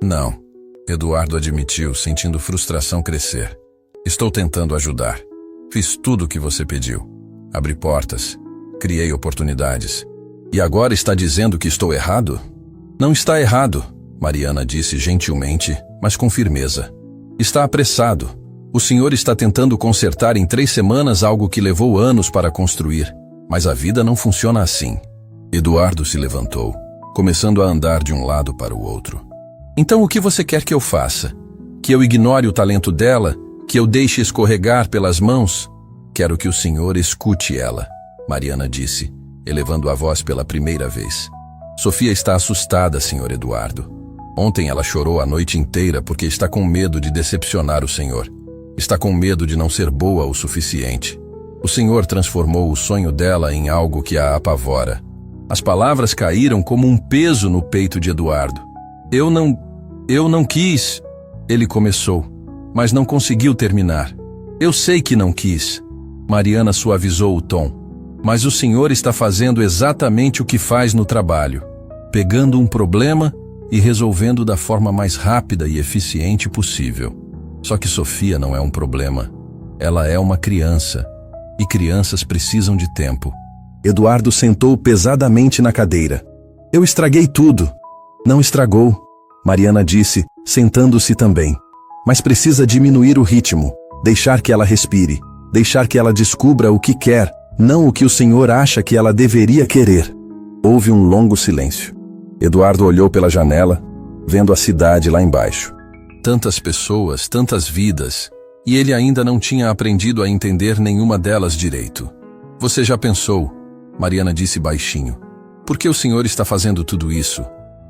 Não. Eduardo admitiu, sentindo frustração crescer. Estou tentando ajudar. Fiz tudo o que você pediu. Abri portas. Criei oportunidades. E agora está dizendo que estou errado? Não está errado, Mariana disse gentilmente, mas com firmeza. Está apressado. O senhor está tentando consertar em 3 semanas algo que levou anos para construir. Mas a vida não funciona assim. Eduardo se levantou, começando a andar de um lado para o outro. Então o que você quer que eu faça? Que eu ignore o talento dela? Que eu deixe escorregar pelas mãos? Quero que o senhor escute ela, Mariana disse, elevando a voz pela primeira vez. Sofia está assustada, senhor Eduardo. Ontem ela chorou a noite inteira porque está com medo de decepcionar o senhor. Está com medo de não ser boa o suficiente. O senhor transformou o sonho dela em algo que a apavora. As palavras caíram como um peso no peito de Eduardo. Eu não quis, ele começou, mas não conseguiu terminar. Eu sei que não quis. Mariana suavizou o tom. Mas o senhor está fazendo exatamente o que faz no trabalho, pegando um problema e resolvendo da forma mais rápida e eficiente possível. Só que Sofia não é um problema. Ela é uma criança. E crianças precisam de tempo. Eduardo sentou pesadamente na cadeira. Eu estraguei tudo. Não estragou, Mariana disse, sentando-se também. Mas precisa diminuir o ritmo, deixar que ela respire, deixar que ela descubra o que quer, não o que o senhor acha que ela deveria querer. Houve um longo silêncio. Eduardo olhou pela janela, vendo a cidade lá embaixo. Tantas pessoas, tantas vidas, e ele ainda não tinha aprendido a entender nenhuma delas direito. Você já pensou? Mariana disse baixinho. Por que o senhor está fazendo tudo isso?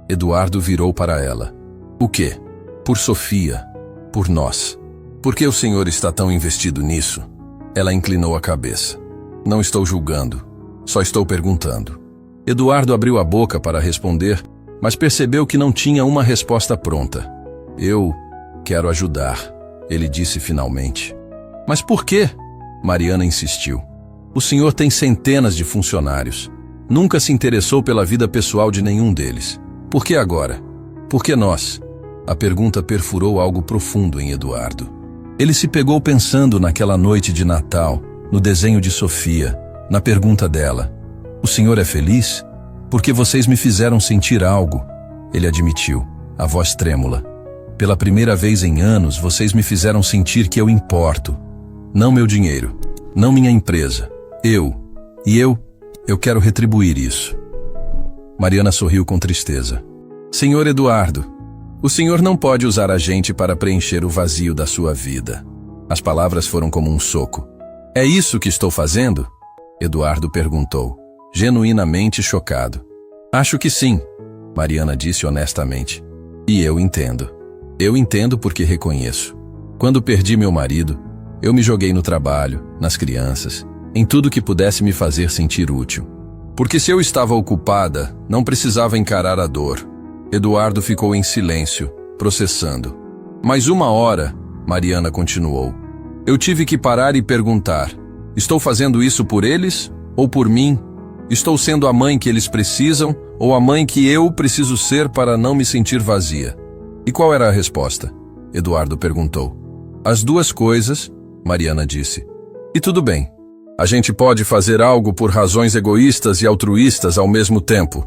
Eduardo virou para ela. O quê? Por Sofia. Por nós. Por que o senhor está tão investido nisso? Ela inclinou a cabeça. Não estou julgando. Só estou perguntando. Eduardo abriu a boca para responder, mas percebeu que não tinha uma resposta pronta. Eu quero ajudar, ele disse finalmente. Mas por quê? Mariana insistiu. O senhor tem centenas de funcionários. Nunca se interessou pela vida pessoal de nenhum deles. Por que agora? Por que nós? A pergunta perfurou algo profundo em Eduardo. Ele se pegou pensando naquela noite de Natal, no desenho de Sofia, na pergunta dela. O senhor é feliz? Porque vocês me fizeram sentir algo. Ele admitiu, a voz trêmula. Pela primeira vez em anos, vocês me fizeram sentir que eu importo. Não meu dinheiro, não minha empresa. Eu quero retribuir isso. Mariana sorriu com tristeza. Senhor Eduardo, o senhor não pode usar a gente para preencher o vazio da sua vida. As palavras foram como um soco. É isso que estou fazendo? Eduardo perguntou, genuinamente chocado. Acho que sim, Mariana disse honestamente. E eu entendo. Eu entendo porque reconheço. Quando perdi meu marido, eu me joguei no trabalho, nas crianças, em tudo que pudesse me fazer sentir útil. Porque se eu estava ocupada, não precisava encarar a dor. Eduardo ficou em silêncio, processando. Mais uma hora, Mariana continuou. Eu tive que parar e perguntar, estou fazendo isso por eles ou por mim? Estou sendo a mãe que eles precisam ou a mãe que eu preciso ser para não me sentir vazia? E qual era a resposta? Eduardo perguntou. As duas coisas, Mariana disse. E tudo bem. A gente pode fazer algo por razões egoístas e altruístas ao mesmo tempo.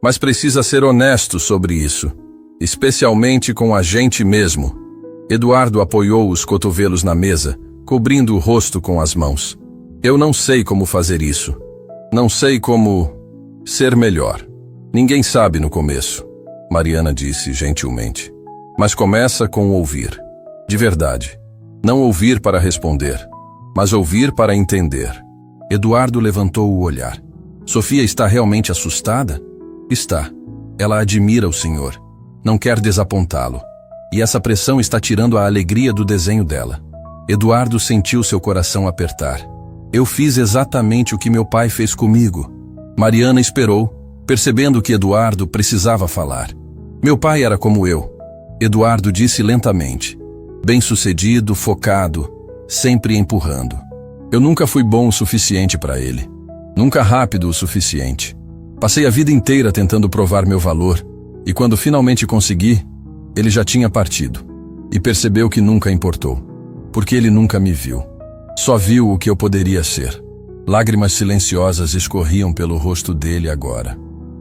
Mas precisa ser honesto sobre isso, especialmente com a gente mesmo. Eduardo apoiou os cotovelos na mesa, cobrindo o rosto com as mãos. Eu não sei como fazer isso. Não sei como ser melhor. Ninguém sabe no começo, Mariana disse gentilmente. Mas começa com ouvir. De verdade. Não ouvir para responder, mas ouvir para entender. Eduardo levantou o olhar. Sofia está realmente assustada? Está. Ela admira o senhor. Não quer desapontá-lo. E essa pressão está tirando a alegria do desenho dela. Eduardo sentiu seu coração apertar. Eu fiz exatamente o que meu pai fez comigo. Mariana esperou, percebendo que Eduardo precisava falar. Meu pai era como eu. Eduardo disse lentamente. Bem-sucedido, focado, sempre empurrando. Eu nunca fui bom o suficiente para ele. Nunca rápido o suficiente. Passei a vida inteira tentando provar meu valor, e quando finalmente consegui, ele já tinha partido. E percebeu que nunca importou, porque ele nunca me viu. Só viu o que eu poderia ser. Lágrimas silenciosas escorriam pelo rosto dele agora.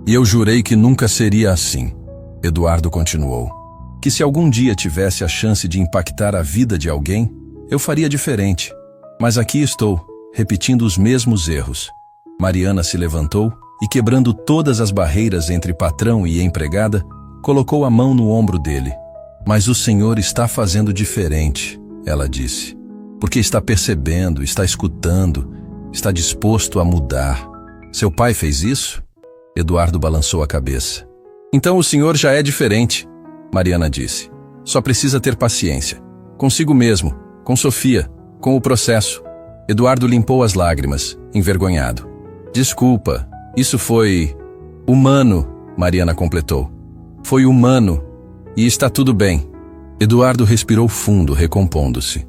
E eu jurei que nunca seria assim. Eduardo continuou. Que se algum dia tivesse a chance de impactar a vida de alguém, eu faria diferente. Mas aqui estou, repetindo os mesmos erros. Mariana se levantou e, quebrando todas as barreiras entre patrão e empregada, colocou a mão no ombro dele. Mas o senhor está fazendo diferente, ela disse. Porque está percebendo, está escutando, está disposto a mudar. Seu pai fez isso? Eduardo balançou a cabeça. Então o senhor já é diferente, Mariana disse. Só precisa ter paciência. Consigo mesmo, com Sofia, com o processo. Eduardo limpou as lágrimas, envergonhado. Desculpa, isso foi humano, Mariana completou. Foi humano, e está tudo bem. Eduardo respirou fundo, recompondo-se.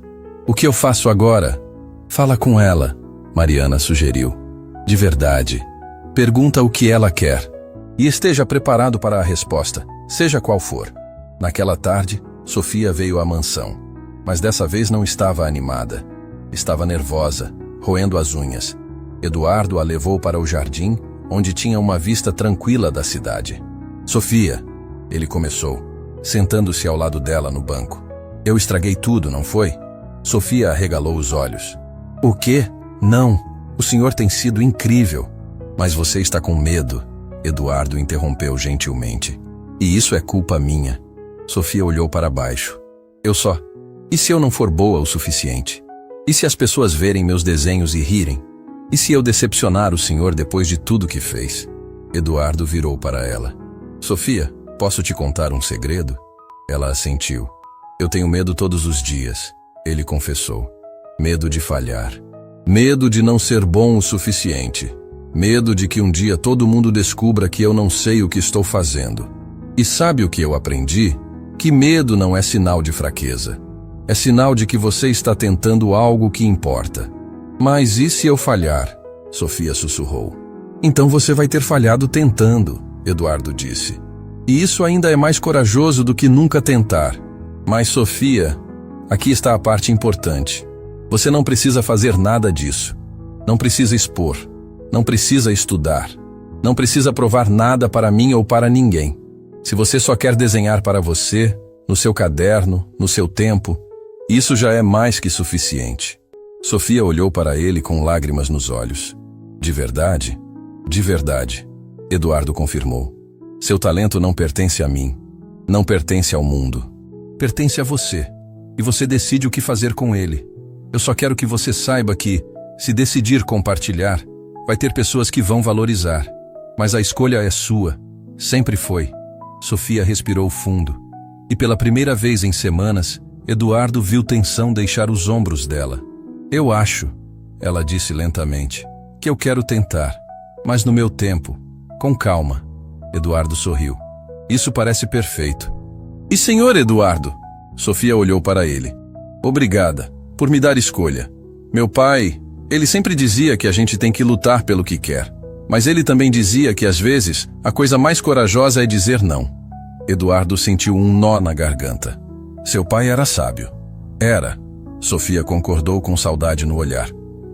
O que eu faço agora? Fala com ela, Mariana sugeriu. De verdade. Pergunta o que ela quer. E esteja preparado para a resposta, seja qual for. Naquela tarde, Sofia veio à mansão. Mas dessa vez não estava animada. Estava nervosa, roendo as unhas. Eduardo a levou para o jardim, onde tinha uma vista tranquila da cidade. Sofia, ele começou, sentando-se ao lado dela no banco. Eu estraguei tudo, não foi? Sofia arregalou os olhos. O quê? Não, O senhor tem sido incrível. Mas você está com medo, Eduardo interrompeu gentilmente. E isso é culpa minha. Sofia olhou para baixo. E se eu não for boa o suficiente? E se as pessoas verem meus desenhos e rirem? E se eu decepcionar o senhor depois de tudo que fez? Eduardo virou para ela. Sofia, posso te contar um segredo? Ela assentiu. Eu tenho medo todos os dias, ele confessou. Medo de falhar. Medo de não ser bom o suficiente. Medo de que um dia todo mundo descubra que eu não sei o que estou fazendo. E sabe o que eu aprendi? Que medo não é sinal de fraqueza. É sinal de que você está tentando algo que importa. Mas e se eu falhar? Sofia sussurrou. Então você vai ter falhado tentando, Eduardo disse. E isso ainda é mais corajoso do que nunca tentar. Mas Sofia, aqui está a parte importante. Você não precisa fazer nada disso. Não precisa expor. Não precisa estudar. Não precisa provar nada para mim ou para ninguém. Se você só quer desenhar para você, no seu caderno, no seu tempo, isso já é mais que suficiente. Sofia olhou para ele com lágrimas nos olhos. De verdade? De verdade, Eduardo confirmou. Seu talento não pertence a mim. Não pertence ao mundo. Pertence a você. E você decide o que fazer com ele. Eu só quero que você saiba que, se decidir compartilhar, vai ter pessoas que vão valorizar. Mas a escolha é sua. Sempre foi. Sofia respirou fundo. E pela primeira vez em semanas, Eduardo viu tensão deixar os ombros dela. Eu acho, ela disse lentamente, que eu quero tentar. Mas no meu tempo, com calma. Eduardo sorriu. Isso parece perfeito. E senhor Eduardo? Sofia olhou para ele. Obrigada, por me dar escolha. Meu pai, ele sempre dizia que a gente tem que lutar pelo que quer. Mas ele também dizia que às vezes, a coisa mais corajosa é dizer não. Eduardo sentiu um nó na garganta. Seu pai era sábio. Era. Sofia concordou com saudade no olhar.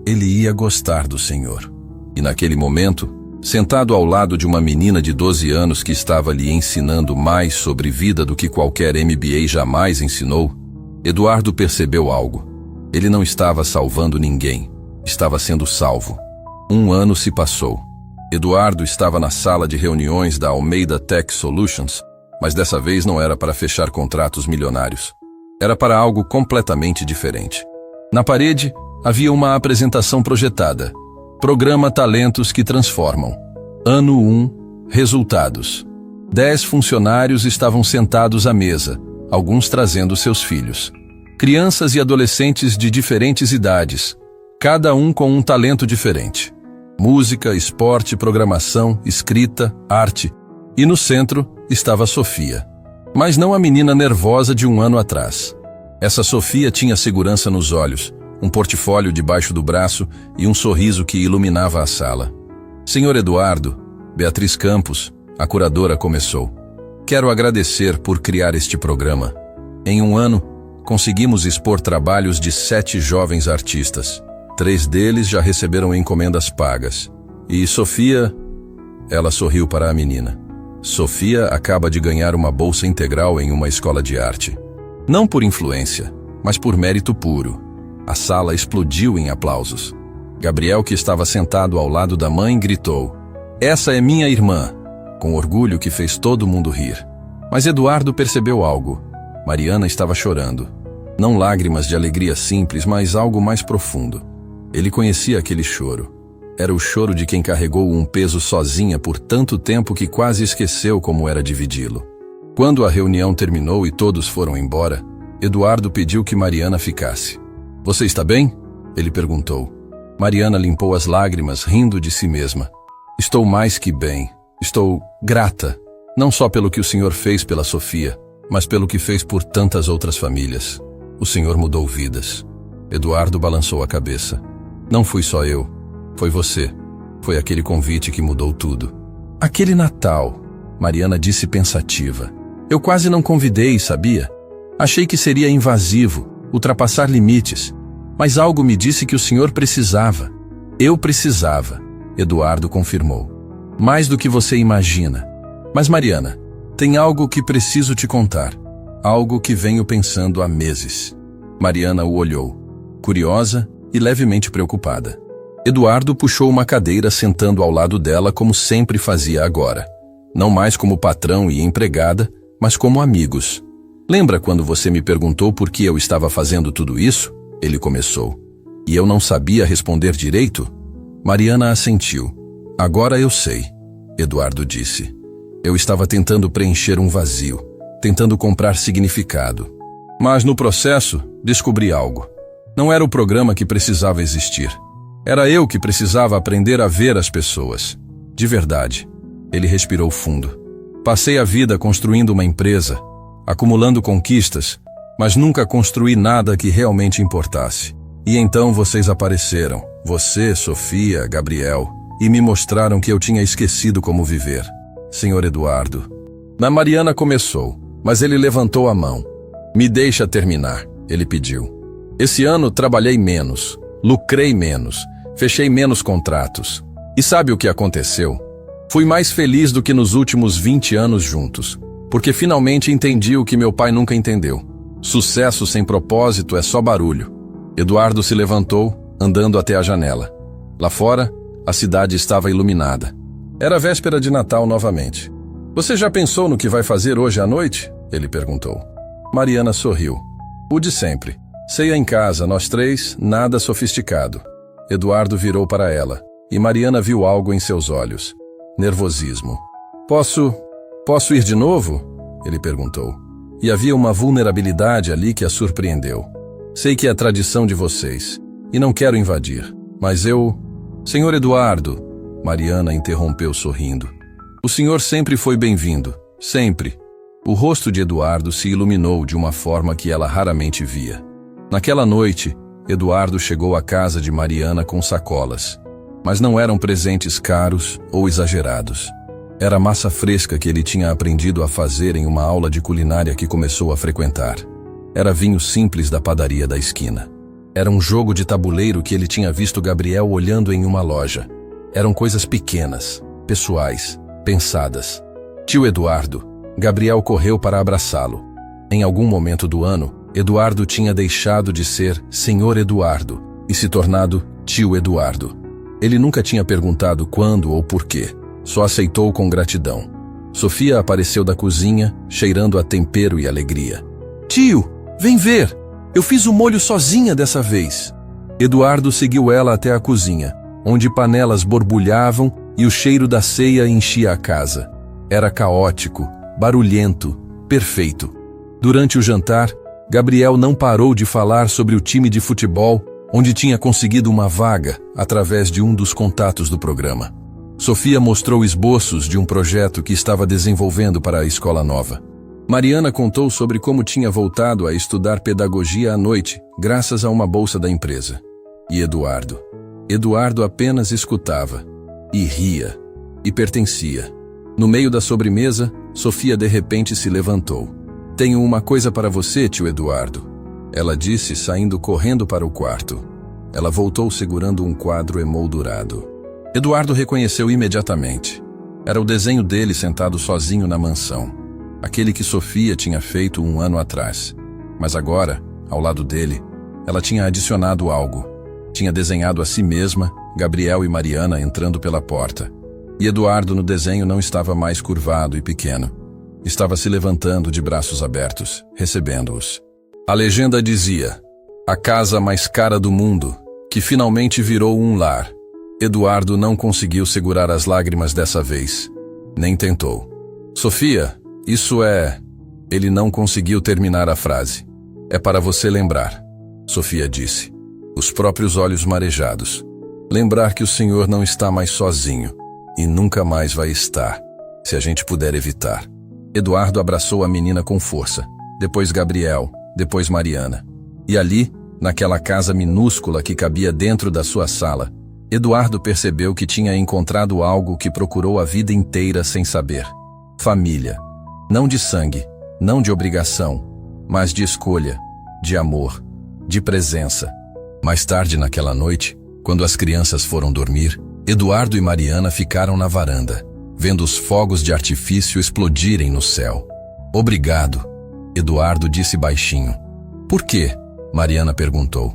Ele ia gostar do senhor. E naquele momento, sentado ao lado de uma menina de 12 anos que estava lhe ensinando mais sobre vida do que qualquer MBA jamais ensinou, Eduardo percebeu algo. Ele não estava salvando ninguém. Estava sendo salvo. 1 ano se passou. Eduardo estava na sala de reuniões da Almeida Tech Solutions, mas dessa vez não era para fechar contratos milionários. Era para algo completamente diferente. Na parede, havia uma apresentação projetada. Programa Talentos que Transformam. Ano 1, resultados. 10 funcionários estavam sentados à mesa, alguns trazendo seus filhos. Crianças e adolescentes de diferentes idades, cada um com um talento diferente. Música, esporte, programação, escrita, arte. E no centro estava Sofia. Mas não a menina nervosa de 1 ano atrás. Essa Sofia tinha segurança nos olhos, um portfólio debaixo do braço e um sorriso que iluminava a sala. Senhor Eduardo, Beatriz Campos, a curadora começou. Quero agradecer por criar este programa. Em 1 ano, conseguimos expor trabalhos de 7 jovens artistas. 3 deles já receberam encomendas pagas. E Sofia... Ela sorriu para a menina. Sofia acaba de ganhar uma bolsa integral em uma escola de arte. Não por influência, mas por mérito puro. A sala explodiu em aplausos. Gabriel, que estava sentado ao lado da mãe, gritou: "Essa é minha irmã!", com orgulho que fez todo mundo rir. Mas Eduardo percebeu algo. Mariana estava chorando. Não lágrimas de alegria simples, mas algo mais profundo. Ele conhecia aquele choro. Era o choro de quem carregou um peso sozinha por tanto tempo que quase esqueceu como era dividi-lo. Quando a reunião terminou e todos foram embora, Eduardo pediu que Mariana ficasse. "Você está bem?", ele perguntou. Mariana limpou as lágrimas, rindo de si mesma. "Estou mais que bem. Estou grata, não só pelo que o senhor fez pela Sofia, mas pelo que fez por tantas outras famílias. O senhor mudou vidas." Eduardo balançou a cabeça. "Não fui só eu. Foi você. Foi aquele convite que mudou tudo." "Aquele Natal", Mariana disse pensativa. "Eu quase não convidei, sabia? Achei que seria invasivo, ultrapassar limites. Mas algo me disse que o senhor precisava." "Eu precisava", Eduardo confirmou. "Mais do que você imagina. Mas Mariana, tem algo que preciso te contar. Algo que venho pensando há meses." Mariana o olhou, curiosa e levemente preocupada. Eduardo puxou uma cadeira, sentando ao lado dela como sempre fazia agora. Não mais como patrão e empregada, mas como amigos. Lembra quando você me perguntou por que eu estava fazendo tudo isso? Ele começou. E eu não sabia responder direito? Mariana assentiu. Agora eu sei, Eduardo disse. Eu estava tentando preencher um vazio, tentando comprar significado. Mas no processo, descobri algo. Não era o programa que precisava existir. Era eu que precisava aprender a ver as pessoas. De verdade. Ele respirou fundo. Passei a vida construindo uma empresa, acumulando conquistas, mas nunca construí nada que realmente importasse. E então vocês apareceram, você, Sofia, Gabriel, e me mostraram que eu tinha esquecido como viver. Senhor Eduardo. Mariana começou, mas ele levantou a mão. Me deixa terminar, ele pediu. Esse ano trabalhei menos, lucrei menos, fechei menos contratos. E sabe o que aconteceu? Fui mais feliz do que nos últimos 20 anos juntos, porque finalmente entendi o que meu pai nunca entendeu. Sucesso sem propósito é só barulho. Eduardo se levantou, andando até a janela. Lá fora, a cidade estava iluminada. Era véspera de Natal novamente. Você já pensou no que vai fazer hoje à noite? Ele perguntou. Mariana sorriu. O de sempre. Ceia em casa, nós três, nada sofisticado. Eduardo virou para ela, e Mariana viu algo em seus olhos. Nervosismo. Posso ir de novo? Ele perguntou. E havia uma vulnerabilidade ali que a surpreendeu. Sei que é a tradição de vocês, e não quero invadir, mas eu... Senhor Eduardo, Mariana interrompeu sorrindo. O senhor sempre foi bem-vindo, sempre. O rosto de Eduardo se iluminou de uma forma que ela raramente via. Naquela noite, Eduardo chegou à casa de Mariana com sacolas, mas não eram presentes caros ou exagerados. Era massa fresca que ele tinha aprendido a fazer em uma aula de culinária que começou a frequentar. Era vinho simples da padaria da esquina. Era um jogo de tabuleiro que ele tinha visto Gabriel olhando em uma loja. Eram coisas pequenas, pessoais, pensadas. Tio Eduardo, Gabriel correu para abraçá-lo. Em algum momento do ano, Eduardo tinha deixado de ser Senhor Eduardo e se tornado Tio Eduardo. Ele nunca tinha perguntado quando ou por quê, só aceitou com gratidão. Sofia apareceu da cozinha, cheirando a tempero e alegria. Tio, vem ver! Eu fiz o molho sozinha dessa vez. Eduardo seguiu ela até a cozinha, onde panelas borbulhavam e o cheiro da ceia enchia a casa. Era caótico, barulhento, perfeito. Durante o jantar, Gabriel não parou de falar sobre o time de futebol, onde tinha conseguido uma vaga através de um dos contatos do programa. Sofia mostrou esboços de um projeto que estava desenvolvendo para a escola nova. Mariana contou sobre como tinha voltado a estudar pedagogia à noite, graças a uma bolsa da empresa. E Eduardo apenas escutava, e ria, e pertencia. No meio da sobremesa, Sofia de repente se levantou. Tenho uma coisa para você, tio Eduardo. Ela disse, saindo correndo para o quarto. Ela voltou segurando um quadro emoldurado. Eduardo reconheceu imediatamente. Era o desenho dele sentado sozinho na mansão. Aquele que Sofia tinha feito 1 ano atrás. Mas agora, ao lado dele, ela tinha adicionado algo. Tinha desenhado a si mesma, Gabriel e Mariana entrando pela porta. E Eduardo no desenho não estava mais curvado e pequeno. Estava se levantando de braços abertos, recebendo-os. A legenda dizia, a casa mais cara do mundo, que finalmente virou um lar. Eduardo não conseguiu segurar as lágrimas dessa vez. Nem tentou. Sofia, isso é... Ele não conseguiu terminar a frase. É para você lembrar, Sofia disse. Os próprios olhos marejados. Lembrar que o senhor não está mais sozinho. E nunca mais vai estar, se a gente puder evitar. Eduardo abraçou a menina com força. Depois Gabriel, depois Mariana. E ali, naquela casa minúscula que cabia dentro da sua sala, Eduardo percebeu que tinha encontrado algo que procurou a vida inteira sem saber. Família. Não de sangue, não de obrigação, mas de escolha, de amor, de presença. Mais tarde naquela noite, quando as crianças foram dormir, Eduardo e Mariana ficaram na varanda, vendo os fogos de artifício explodirem no céu. Obrigado, Eduardo disse baixinho. Por quê? Mariana perguntou.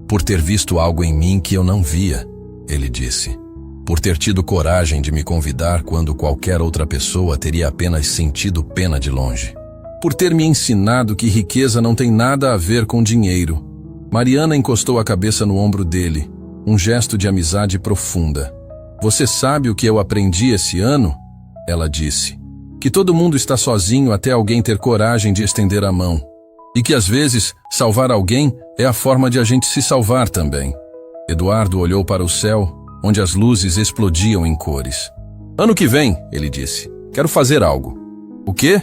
Por ter visto algo em mim que eu não via. ele disse, por ter tido coragem de me convidar quando qualquer outra pessoa teria apenas sentido pena de longe. Por ter me ensinado que riqueza não tem nada a ver com dinheiro. Mariana encostou a cabeça no ombro dele, um gesto de amizade profunda. Você sabe o que eu aprendi esse ano? Ela disse. Que todo mundo está sozinho até alguém ter coragem de estender a mão. E que às vezes, salvar alguém é a forma de a gente se salvar também. Eduardo olhou para o céu, onde as luzes explodiam em cores. Ano que vem, ele disse, quero fazer algo. O quê?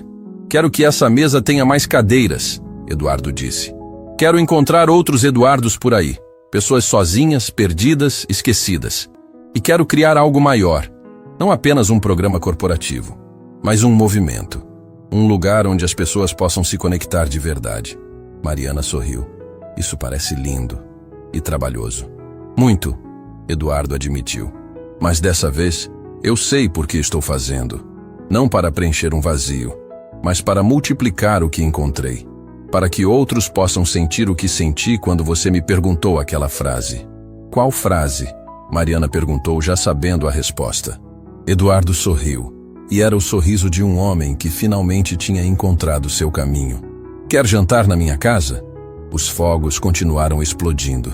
Quero que essa mesa tenha mais cadeiras, Eduardo disse. Quero encontrar outros Eduardos por aí. Pessoas sozinhas, perdidas, esquecidas. E quero criar algo maior. Não apenas um programa corporativo, mas um movimento. Um lugar onde as pessoas possam se conectar de verdade. Mariana sorriu. Isso parece lindo e trabalhoso. Muito, Eduardo admitiu. Mas dessa vez, eu sei por que estou fazendo. Não para preencher um vazio, mas para multiplicar o que encontrei. Para que outros possam sentir o que senti quando você me perguntou aquela frase. Qual frase? Mariana perguntou, já sabendo a resposta. Eduardo sorriu, e era o sorriso de um homem que finalmente tinha encontrado seu caminho. Quer jantar na minha casa? Os fogos continuaram explodindo.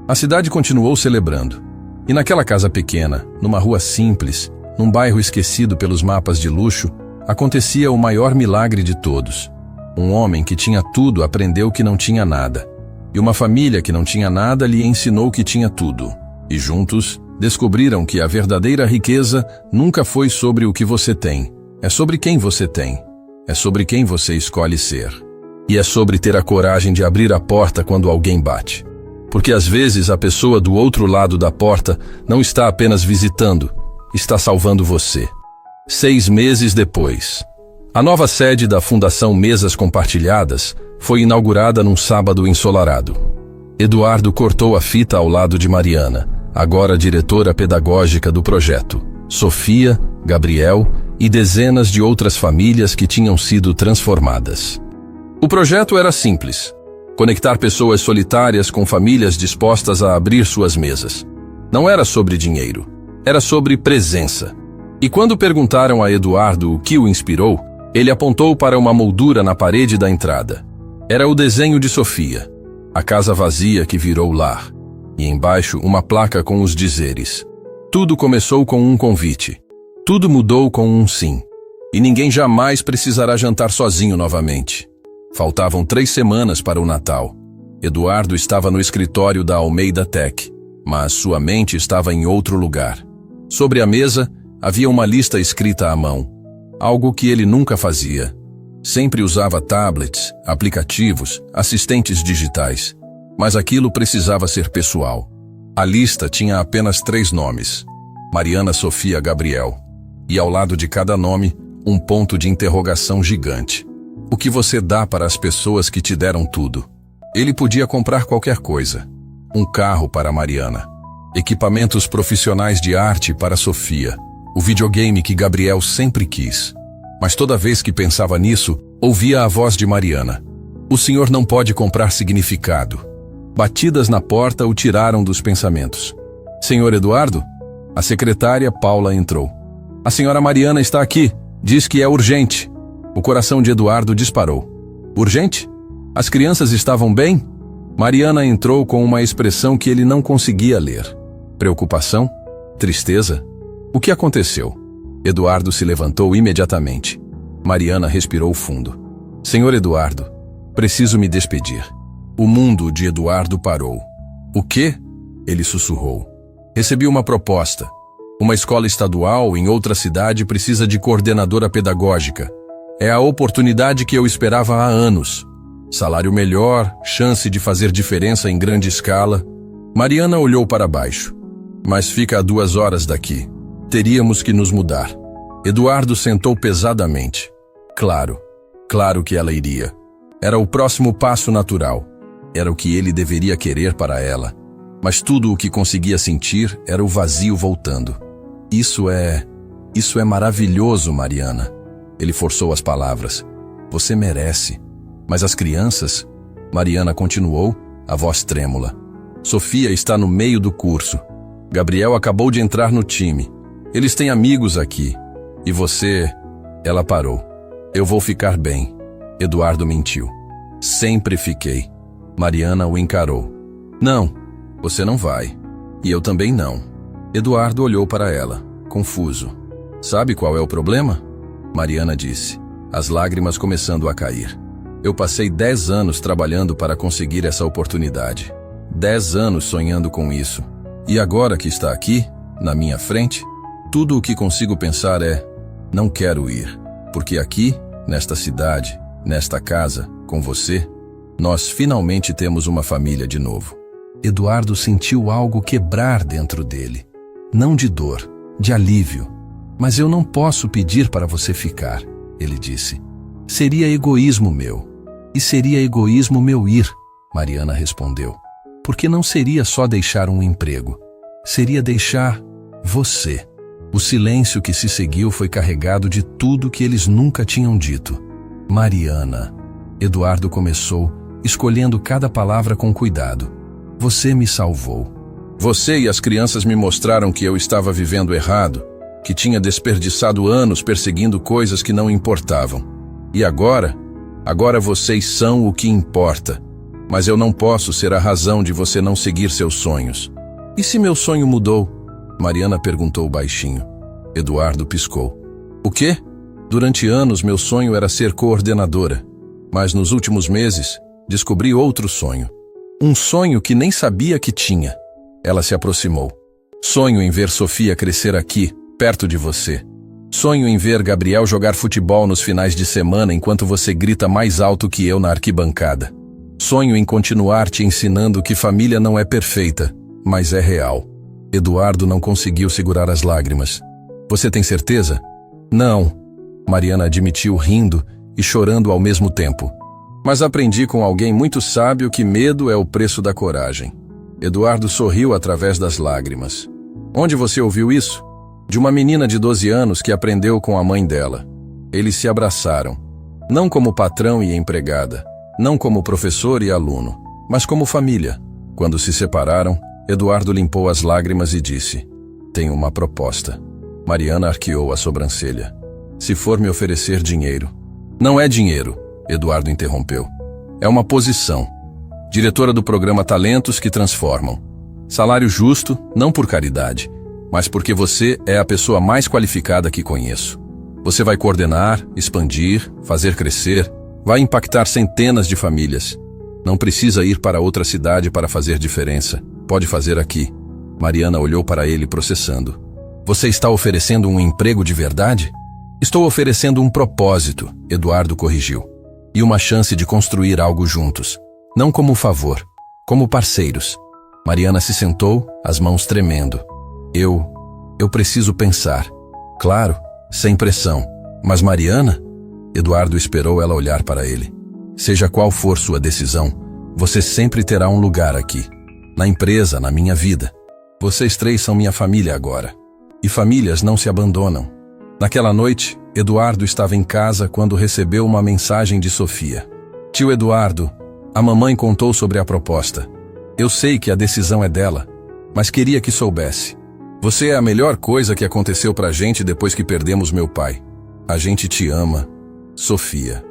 A cidade continuou celebrando. E naquela casa pequena, numa rua simples, num bairro esquecido pelos mapas de luxo, acontecia o maior milagre de todos. Um homem que tinha tudo aprendeu que não tinha nada. E uma família que não tinha nada lhe ensinou que tinha tudo. E juntos, descobriram que a verdadeira riqueza nunca foi sobre o que você tem. É sobre quem você tem. É sobre quem você escolhe ser. E é sobre ter a coragem de abrir a porta quando alguém bate. Porque às vezes a pessoa do outro lado da porta não está apenas visitando, está salvando você. 6 meses depois. A nova sede da Fundação Mesas Compartilhadas foi inaugurada num sábado ensolarado. Eduardo cortou a fita ao lado de Mariana, agora diretora pedagógica do projeto, Sofia, Gabriel e dezenas de outras famílias que tinham sido transformadas. O projeto era simples: conectar pessoas solitárias com famílias dispostas a abrir suas mesas. Não era sobre dinheiro, era sobre presença. E quando perguntaram a Eduardo o que o inspirou, ele apontou para uma moldura na parede da entrada. Era o desenho de Sofia, a casa vazia que virou lar. E embaixo uma placa com os dizeres: tudo começou com um convite. Tudo mudou com um sim. E ninguém jamais precisará jantar sozinho novamente. Faltavam 3 semanas para o Natal. Eduardo estava no escritório da Almeida Tech, mas sua mente estava em outro lugar. Sobre a mesa, havia uma lista escrita à mão. Algo que ele nunca fazia. Sempre usava tablets, aplicativos, assistentes digitais. Mas aquilo precisava ser pessoal. A lista tinha apenas 3 nomes: Mariana, Sofia, Gabriel. E ao lado de cada nome, um ponto de interrogação gigante. O que você dá para as pessoas que te deram tudo? Ele podia comprar qualquer coisa. Um carro para Mariana. Equipamentos profissionais de arte para Sofia. O videogame que Gabriel sempre quis. Mas toda vez que pensava nisso, ouvia a voz de Mariana. O senhor não pode comprar significado. Batidas na porta o tiraram dos pensamentos. Senhor Eduardo? A secretária Paula entrou. A senhora Mariana está aqui. Diz que é urgente. O coração de Eduardo disparou. Urgente? As crianças estavam bem? Mariana entrou com uma expressão que ele não conseguia ler. Preocupação? Tristeza? O que aconteceu? Eduardo se levantou imediatamente. Mariana respirou fundo. Senhor Eduardo, preciso me despedir. O mundo de Eduardo parou. O quê? Ele sussurrou. Recebi uma proposta. Uma escola estadual em outra cidade precisa de coordenadora pedagógica. É a oportunidade que eu esperava há anos. Salário melhor, chance de fazer diferença em grande escala. Mariana olhou para baixo. Mas fica a 2 horas daqui. Teríamos que nos mudar. Eduardo sentou pesadamente. Claro que ela iria. Era o próximo passo natural. Era o que ele deveria querer para ela. Mas tudo o que conseguia sentir era o vazio voltando. Isso é maravilhoso, Mariana. Ele forçou as palavras. Você merece. Mas as crianças? Mariana continuou, a voz trêmula. Sofia está no meio do curso. Gabriel acabou de entrar no time. Eles têm amigos aqui. E você... Ela parou. Eu vou ficar bem. Eduardo mentiu. Sempre fiquei. Mariana o encarou. Não, você não vai. E eu também não. Eduardo olhou para ela, confuso. Sabe qual é o problema? Mariana disse, as lágrimas começando a cair. Eu passei 10 anos trabalhando para conseguir essa oportunidade. 10 anos sonhando com isso. E agora que está aqui, na minha frente, tudo o que consigo pensar é: não quero ir. Porque aqui, nesta cidade, nesta casa, com você, nós finalmente temos uma família de novo. Eduardo sentiu algo quebrar dentro dele. Não de dor, de alívio. Mas eu não posso pedir para você ficar, ele disse. Seria egoísmo meu. E seria egoísmo meu ir, Mariana respondeu. Porque não seria só deixar um emprego. Seria deixar você. O silêncio que se seguiu foi carregado de tudo que eles nunca tinham dito. Mariana. Eduardo começou, escolhendo cada palavra com cuidado. Você me salvou. Você e as crianças me mostraram que eu estava vivendo errado, que tinha desperdiçado anos perseguindo coisas que não importavam. E agora vocês são o que importa. Mas eu não posso ser a razão de você não seguir seus sonhos. E se meu sonho mudou? Mariana perguntou baixinho. Eduardo piscou. O quê? Durante anos meu sonho era ser coordenadora. Mas nos últimos meses, descobri outro sonho. Um sonho que nem sabia que tinha. Ela se aproximou. Sonho em ver Sofia crescer aqui, perto de você. Sonho em ver Gabriel jogar futebol nos finais de semana enquanto você grita mais alto que eu na arquibancada. Sonho em continuar te ensinando que família não é perfeita, mas é real. Eduardo não conseguiu segurar as lágrimas. Você tem certeza? Não, Mariana admitiu rindo e chorando ao mesmo tempo. Mas aprendi com alguém muito sábio que medo é o preço da coragem. Eduardo sorriu através das lágrimas. Onde você ouviu isso? De uma menina de 12 anos que aprendeu com a mãe dela. Eles se abraçaram. Não como patrão e empregada. Não como professor e aluno. Mas como família. Quando se separaram, Eduardo limpou as lágrimas e disse: tenho uma proposta. Mariana arqueou a sobrancelha. Se for me oferecer dinheiro. Não é dinheiro, Eduardo interrompeu. É uma posição. Diretora do programa Talentos que Transformam. Salário justo, não por caridade, mas porque você é a pessoa mais qualificada que conheço. Você vai coordenar, expandir, fazer crescer, vai impactar centenas de famílias. Não precisa ir para outra cidade para fazer diferença. Pode fazer aqui. Mariana olhou para ele processando. Você está oferecendo um emprego de verdade? Estou oferecendo um propósito, Eduardo corrigiu. E uma chance de construir algo juntos. Não como favor, como parceiros. Mariana se sentou, as mãos tremendo. Eu preciso pensar. Claro, sem pressão. Mas Mariana? Eduardo esperou ela olhar para ele. Seja qual for sua decisão, você sempre terá um lugar aqui. Na empresa, na minha vida. Vocês três são minha família agora. E famílias não se abandonam. Naquela noite, Eduardo estava em casa quando recebeu uma mensagem de Sofia. Tio Eduardo, a mamãe contou sobre a proposta. Eu sei que a decisão é dela, mas queria que soubesse. Você é a melhor coisa que aconteceu pra gente depois que perdemos meu pai. A gente te ama, Sofia.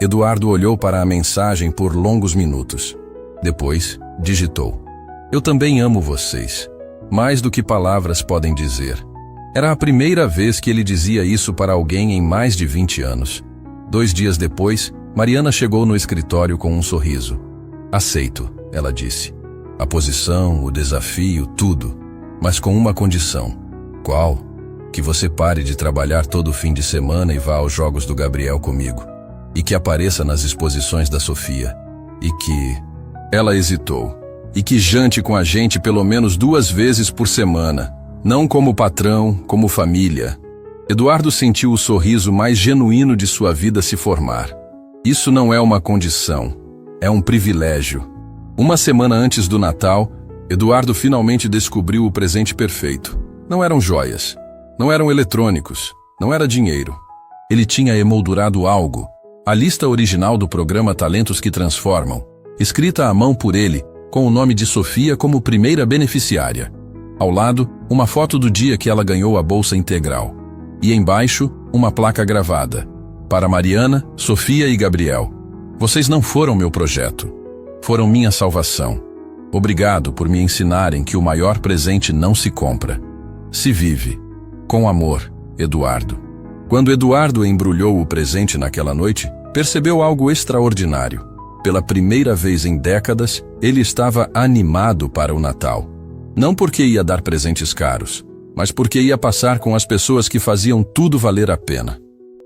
Eduardo olhou para a mensagem por longos minutos. Depois, digitou. Eu também amo vocês. Mais do que palavras podem dizer. Era a primeira vez que ele dizia isso para alguém em mais de 20 anos. 2 dias depois, Mariana chegou no escritório com um sorriso. Aceito, ela disse. A posição, o desafio, tudo. Mas com uma condição. Qual? Que você pare de trabalhar todo fim de semana e vá aos jogos do Gabriel comigo. E que apareça nas exposições da Sofia. E que... Ela hesitou. E que jante com a gente pelo menos 2 vezes por semana. Não como patrão, como família. Eduardo sentiu o sorriso mais genuíno de sua vida se formar. Isso não é uma condição, é um privilégio. Uma semana antes do Natal, Eduardo finalmente descobriu o presente perfeito. Não eram joias, não eram eletrônicos, não era dinheiro. Ele tinha emoldurado algo, a lista original do programa Talentos que Transformam, escrita à mão por ele, com o nome de Sofia como primeira beneficiária. Ao lado, uma foto do dia que ela ganhou a bolsa integral. E embaixo, uma placa gravada. Para Mariana, Sofia e Gabriel. Vocês não foram meu projeto. Foram minha salvação. Obrigado por me ensinarem que o maior presente não se compra. Se vive. Com amor, Eduardo. Quando Eduardo embrulhou o presente naquela noite, percebeu algo extraordinário. Pela primeira vez em décadas, ele estava animado para o Natal. Não porque ia dar presentes caros, mas porque ia passar com as pessoas que faziam tudo valer a pena.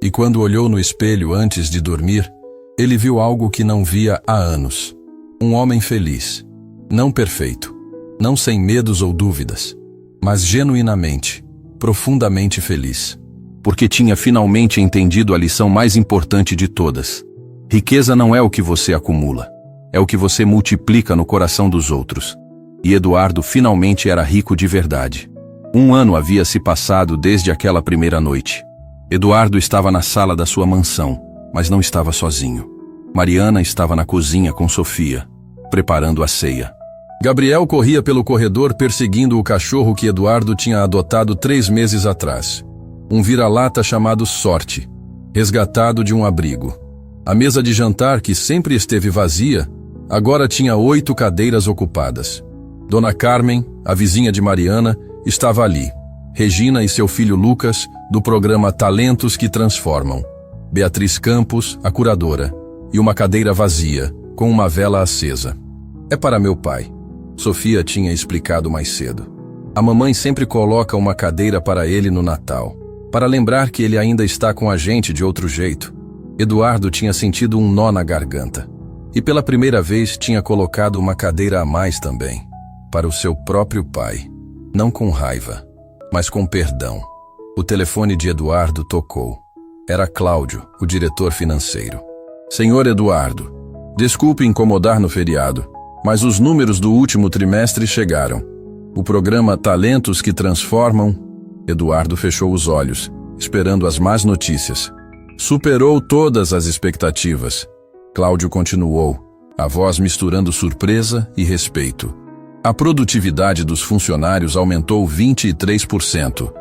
E quando olhou no espelho antes de dormir, ele viu algo que não via há anos. Um homem feliz. Não perfeito. Não sem medos ou dúvidas. Mas genuinamente, profundamente feliz. Porque tinha finalmente entendido a lição mais importante de todas. Riqueza não é o que você acumula. É o que você multiplica no coração dos outros. E Eduardo finalmente era rico de verdade. 1 ano havia se passado desde aquela primeira noite. Eduardo estava na sala da sua mansão, mas não estava sozinho. Mariana estava na cozinha com Sofia, preparando a ceia. Gabriel corria pelo corredor perseguindo o cachorro que Eduardo tinha adotado 3 meses atrás. Um vira-lata chamado Sorte, resgatado de um abrigo. A mesa de jantar, que sempre esteve vazia, agora tinha 8 cadeiras ocupadas. Dona Carmen, a vizinha de Mariana, estava ali. Regina e seu filho Lucas, do programa Talentos que Transformam. Beatriz Campos, a curadora, e uma cadeira vazia, com uma vela acesa. É para meu pai. Sofia tinha explicado mais cedo. A mamãe sempre coloca uma cadeira para ele no Natal, para lembrar que ele ainda está com a gente de outro jeito. Eduardo tinha sentido um nó na garganta. E pela primeira vez tinha colocado uma cadeira a mais também, para o seu próprio pai. Não com raiva, mas com perdão. O telefone de Eduardo tocou. Era Cláudio, o diretor financeiro. Senhor Eduardo, desculpe incomodar no feriado, mas os números do último trimestre chegaram. O programa Talentos que Transformam... Eduardo fechou os olhos, esperando as más notícias. Superou todas as expectativas. Cláudio continuou, a voz misturando surpresa e respeito. A produtividade dos funcionários aumentou 23%.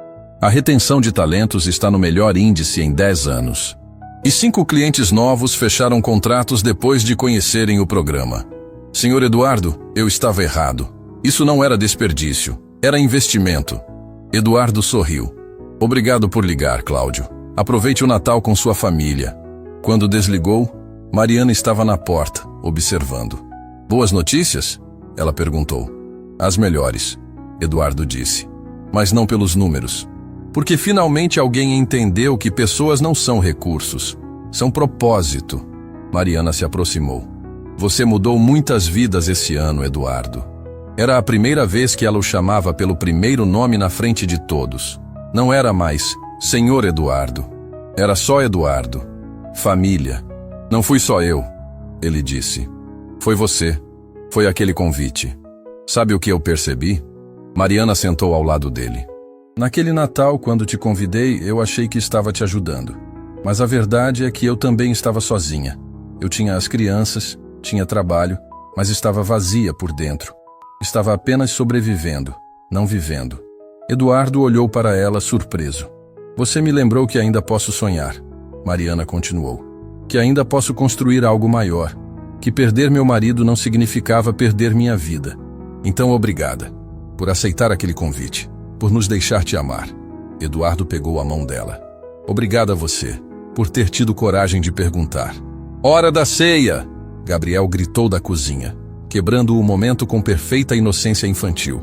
A retenção de talentos está no melhor índice em 10 anos. E 5 clientes novos fecharam contratos depois de conhecerem o programa. Senhor Eduardo, eu estava errado. Isso não era desperdício, era investimento. Eduardo sorriu. Obrigado por ligar, Cláudio. Aproveite o Natal com sua família. Quando desligou, Mariana estava na porta, observando. Boas notícias? Ela perguntou. As melhores, Eduardo disse. Mas não pelos números. Porque finalmente alguém entendeu que pessoas não são recursos, são propósito. Mariana se aproximou. Você mudou muitas vidas esse ano, Eduardo. Era a primeira vez que ela o chamava pelo primeiro nome na frente de todos. Não era mais Senhor Eduardo. Era só Eduardo. Família. Não fui só eu, ele disse. Foi você. Foi aquele convite. Sabe o que eu percebi? Mariana sentou ao lado dele. Naquele Natal, quando te convidei, eu achei que estava te ajudando. Mas a verdade é que eu também estava sozinha. Eu tinha as crianças, tinha trabalho, mas estava vazia por dentro. Estava apenas sobrevivendo, não vivendo. Eduardo olhou para ela surpreso. Você me lembrou que ainda posso sonhar. Mariana continuou. Que ainda posso construir algo maior. Que perder meu marido não significava perder minha vida. Então obrigada, por aceitar aquele convite, por nos deixar te amar. Eduardo pegou a mão dela. Obrigada a você, por ter tido coragem de perguntar. Hora da ceia! Gabriel gritou da cozinha, quebrando o momento com perfeita inocência infantil.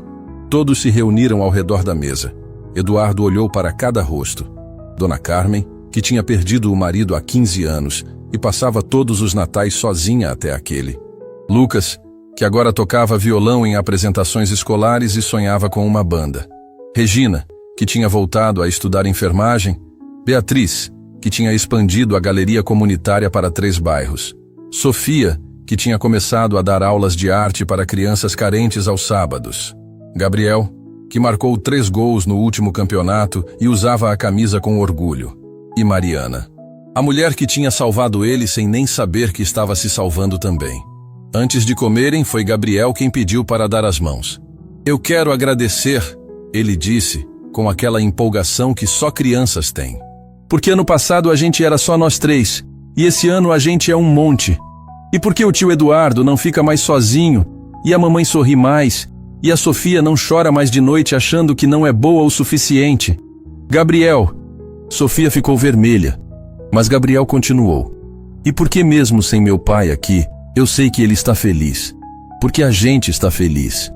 Todos se reuniram ao redor da mesa. Eduardo olhou para cada rosto. Dona Carmen, que tinha perdido o marido há 15 anos e passava todos os natais sozinha até aquele. Lucas, que agora tocava violão em apresentações escolares e sonhava com uma banda. Regina, que tinha voltado a estudar enfermagem. Beatriz, que tinha expandido a galeria comunitária para 3 bairros. Sofia, que tinha começado a dar aulas de arte para crianças carentes aos sábados. Gabriel, que marcou 3 gols no último campeonato e usava a camisa com orgulho. E Mariana, a mulher que tinha salvado ele sem nem saber que estava se salvando também. Antes de comerem, foi Gabriel quem pediu para dar as mãos. Eu quero agradecer, Ele disse, com aquela empolgação que só crianças têm. Porque ano passado a gente era só nós 3, e esse ano a gente é um monte. E porque o tio Eduardo não fica mais sozinho, e a mamãe sorri mais, e a Sofia não chora mais de noite achando que não é boa o suficiente. Gabriel. Sofia ficou vermelha, mas Gabriel continuou. E porque mesmo sem meu pai aqui, eu sei que ele está feliz. Porque a gente está feliz.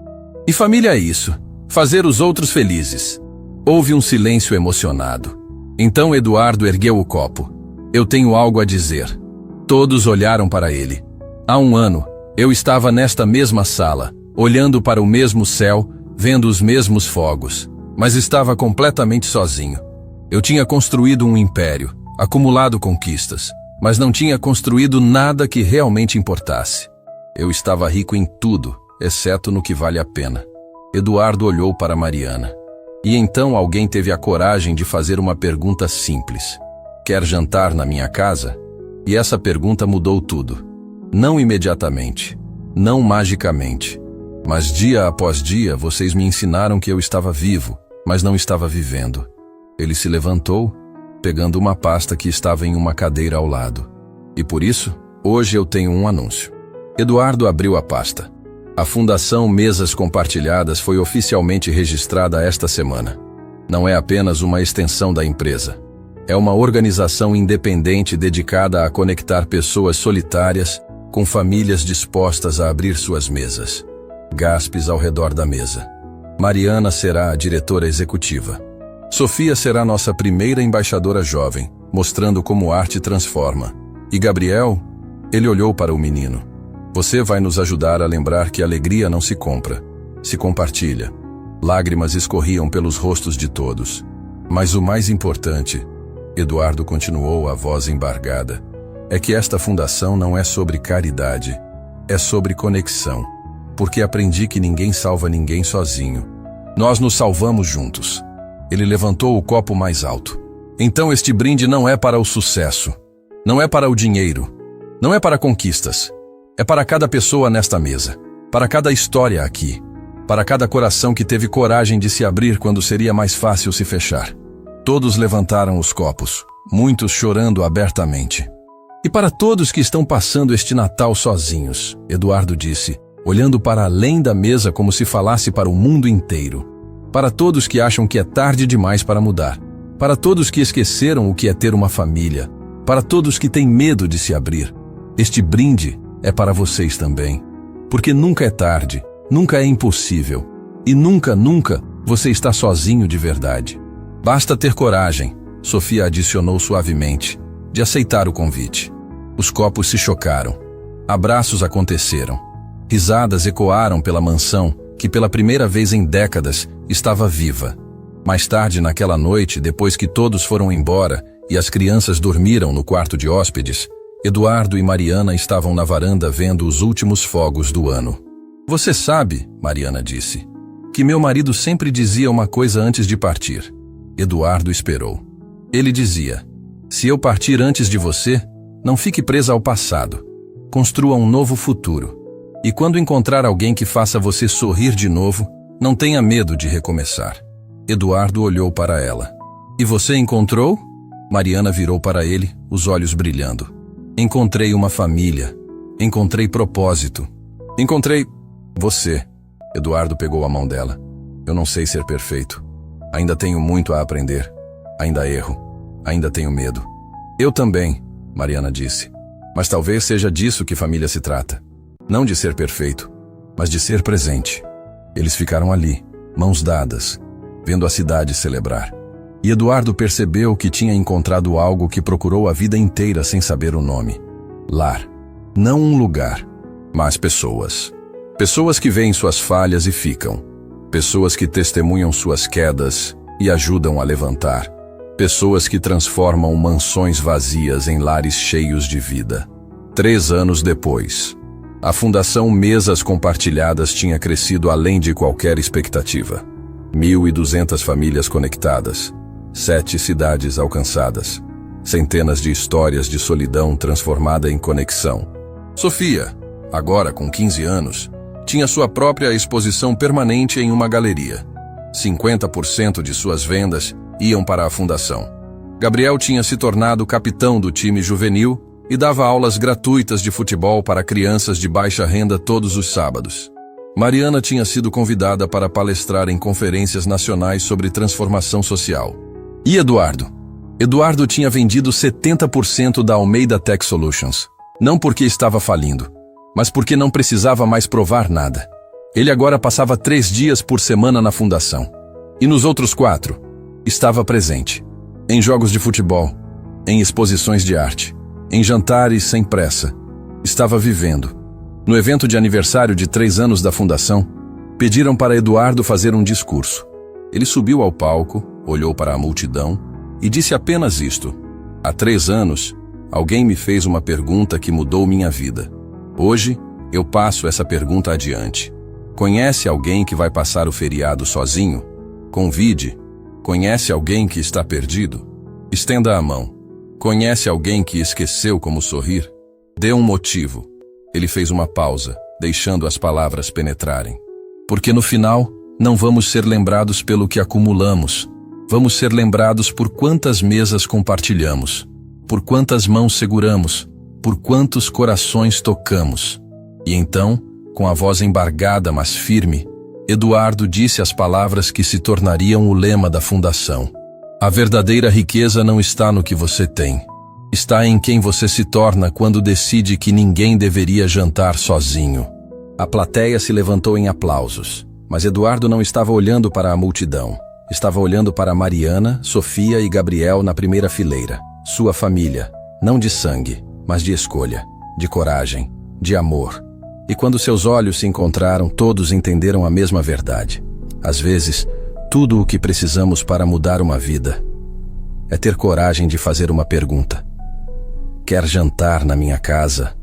E família é isso, fazer os outros felizes. Houve um silêncio emocionado. Então Eduardo ergueu o copo. Eu tenho algo a dizer. Todos olharam para ele. Há um ano, eu estava nesta mesma sala, olhando para o mesmo céu, vendo os mesmos fogos, mas estava completamente sozinho. Eu tinha construído um império, acumulado conquistas, mas não tinha construído nada que realmente importasse. Eu estava rico em tudo, exceto no que vale a pena. Eduardo olhou para Mariana. E então alguém teve a coragem de fazer uma pergunta simples. Quer jantar na minha casa? E essa pergunta mudou tudo. Não imediatamente, não magicamente, mas dia após dia vocês me ensinaram que eu estava vivo, mas não estava vivendo. Ele se levantou, pegando uma pasta que estava em uma cadeira ao lado. E por isso, hoje eu tenho um anúncio. Eduardo abriu a pasta. A Fundação Mesas Compartilhadas foi oficialmente registrada esta semana. Não é apenas uma extensão da empresa. É uma organização independente dedicada a conectar pessoas solitárias com famílias dispostas a abrir suas mesas. Gaspes ao redor da mesa. Mariana será a diretora executiva. Sofia será nossa primeira embaixadora jovem, mostrando como arte transforma. E Gabriel? Ele olhou para o menino. Você vai nos ajudar a lembrar que a alegria não se compra, se compartilha. Lágrimas escorriam pelos rostos de todos. Mas o mais importante, Eduardo continuou, a voz embargada, é que esta fundação não é sobre caridade, é sobre conexão. Porque aprendi que ninguém salva ninguém sozinho. Nós nos salvamos juntos. Ele levantou o copo mais alto. Então este brinde não é para o sucesso, não é para o dinheiro, não é para conquistas. É para cada pessoa nesta mesa, para cada história aqui, para cada coração que teve coragem de se abrir quando seria mais fácil se fechar. Todos levantaram os copos, muitos chorando abertamente. E para todos que estão passando este Natal sozinhos, Eduardo disse, olhando para além da mesa como se falasse para o mundo inteiro. Para todos que acham que é tarde demais para mudar. Para todos que esqueceram o que é ter uma família. Para todos que têm medo de se abrir. Este brinde é para vocês também. Porque nunca é tarde, nunca é impossível. E nunca, nunca você está sozinho de verdade. Basta ter coragem, Sofia adicionou suavemente, de aceitar o convite. Os copos se chocaram. Abraços aconteceram. Risadas ecoaram pela mansão, que pela primeira vez em décadas estava viva. Mais tarde naquela noite, depois que todos foram embora e as crianças dormiram no quarto de hóspedes, Eduardo e Mariana estavam na varanda vendo os últimos fogos do ano. Você sabe, Mariana disse, que meu marido sempre dizia uma coisa antes de partir. Eduardo esperou. Ele dizia, se eu partir antes de você, não fique presa ao passado. Construa um novo futuro. E quando encontrar alguém que faça você sorrir de novo, não tenha medo de recomeçar. Eduardo olhou para ela. E você encontrou? Mariana virou para ele, os olhos brilhando. Encontrei uma família. Encontrei propósito. Encontrei você. Eduardo pegou a mão dela. Eu não sei ser perfeito. Ainda tenho muito a aprender. Ainda erro. Ainda tenho medo. Eu também, Mariana disse. Mas talvez seja disso que família se trata. Não de ser perfeito, mas de ser presente. Eles ficaram ali, mãos dadas, vendo a cidade celebrar. E Eduardo percebeu que tinha encontrado algo que procurou a vida inteira sem saber o nome. Lar. Não um lugar, mas pessoas. Pessoas que veem suas falhas e ficam. Pessoas que testemunham suas quedas e ajudam a levantar. Pessoas que transformam mansões vazias em lares cheios de vida. 3 anos depois, a Fundação Mesas Compartilhadas tinha crescido além de qualquer expectativa. 1.200 famílias conectadas. 7 cidades alcançadas. Centenas de histórias de solidão transformada em conexão. Sofia, agora com 15 anos, tinha sua própria exposição permanente em uma galeria. 50% de suas vendas iam para a fundação. Gabriel tinha se tornado capitão do time juvenil e dava aulas gratuitas de futebol para crianças de baixa renda todos os sábados. Mariana tinha sido convidada para palestrar em conferências nacionais sobre transformação social. E Eduardo? Eduardo tinha vendido 70% da Almeida Tech Solutions, não porque estava falindo, mas porque não precisava mais provar nada. Ele agora passava 3 dias por semana na fundação. E nos outros 4, estava presente. Em jogos de futebol, em exposições de arte, em jantares sem pressa. Estava vivendo. No evento de aniversário de 3 anos da fundação, pediram para Eduardo fazer um discurso. Ele subiu ao palco, olhou para a multidão e disse apenas isto: há 3 anos, alguém me fez uma pergunta que mudou minha vida. Hoje, eu passo essa pergunta adiante. Conhece alguém que vai passar o feriado sozinho? Convide. Conhece alguém que está perdido? Estenda a mão. Conhece alguém que esqueceu como sorrir? Dê um motivo. Ele fez uma pausa, deixando as palavras penetrarem. Porque no final, não vamos ser lembrados pelo que acumulamos. Vamos ser lembrados por quantas mesas compartilhamos, por quantas mãos seguramos, por quantos corações tocamos. E então, com a voz embargada, mas firme, Eduardo disse as palavras que se tornariam o lema da fundação. A verdadeira riqueza não está no que você tem. Está em quem você se torna quando decide que ninguém deveria jantar sozinho. A plateia se levantou em aplausos, mas Eduardo não estava olhando para a multidão. Estava olhando para Mariana, Sofia e Gabriel na primeira fileira. Sua família, não de sangue, mas de escolha, de coragem, de amor. E quando seus olhos se encontraram, todos entenderam a mesma verdade. Às vezes, tudo o que precisamos para mudar uma vida é ter coragem de fazer uma pergunta. Quer jantar na minha casa?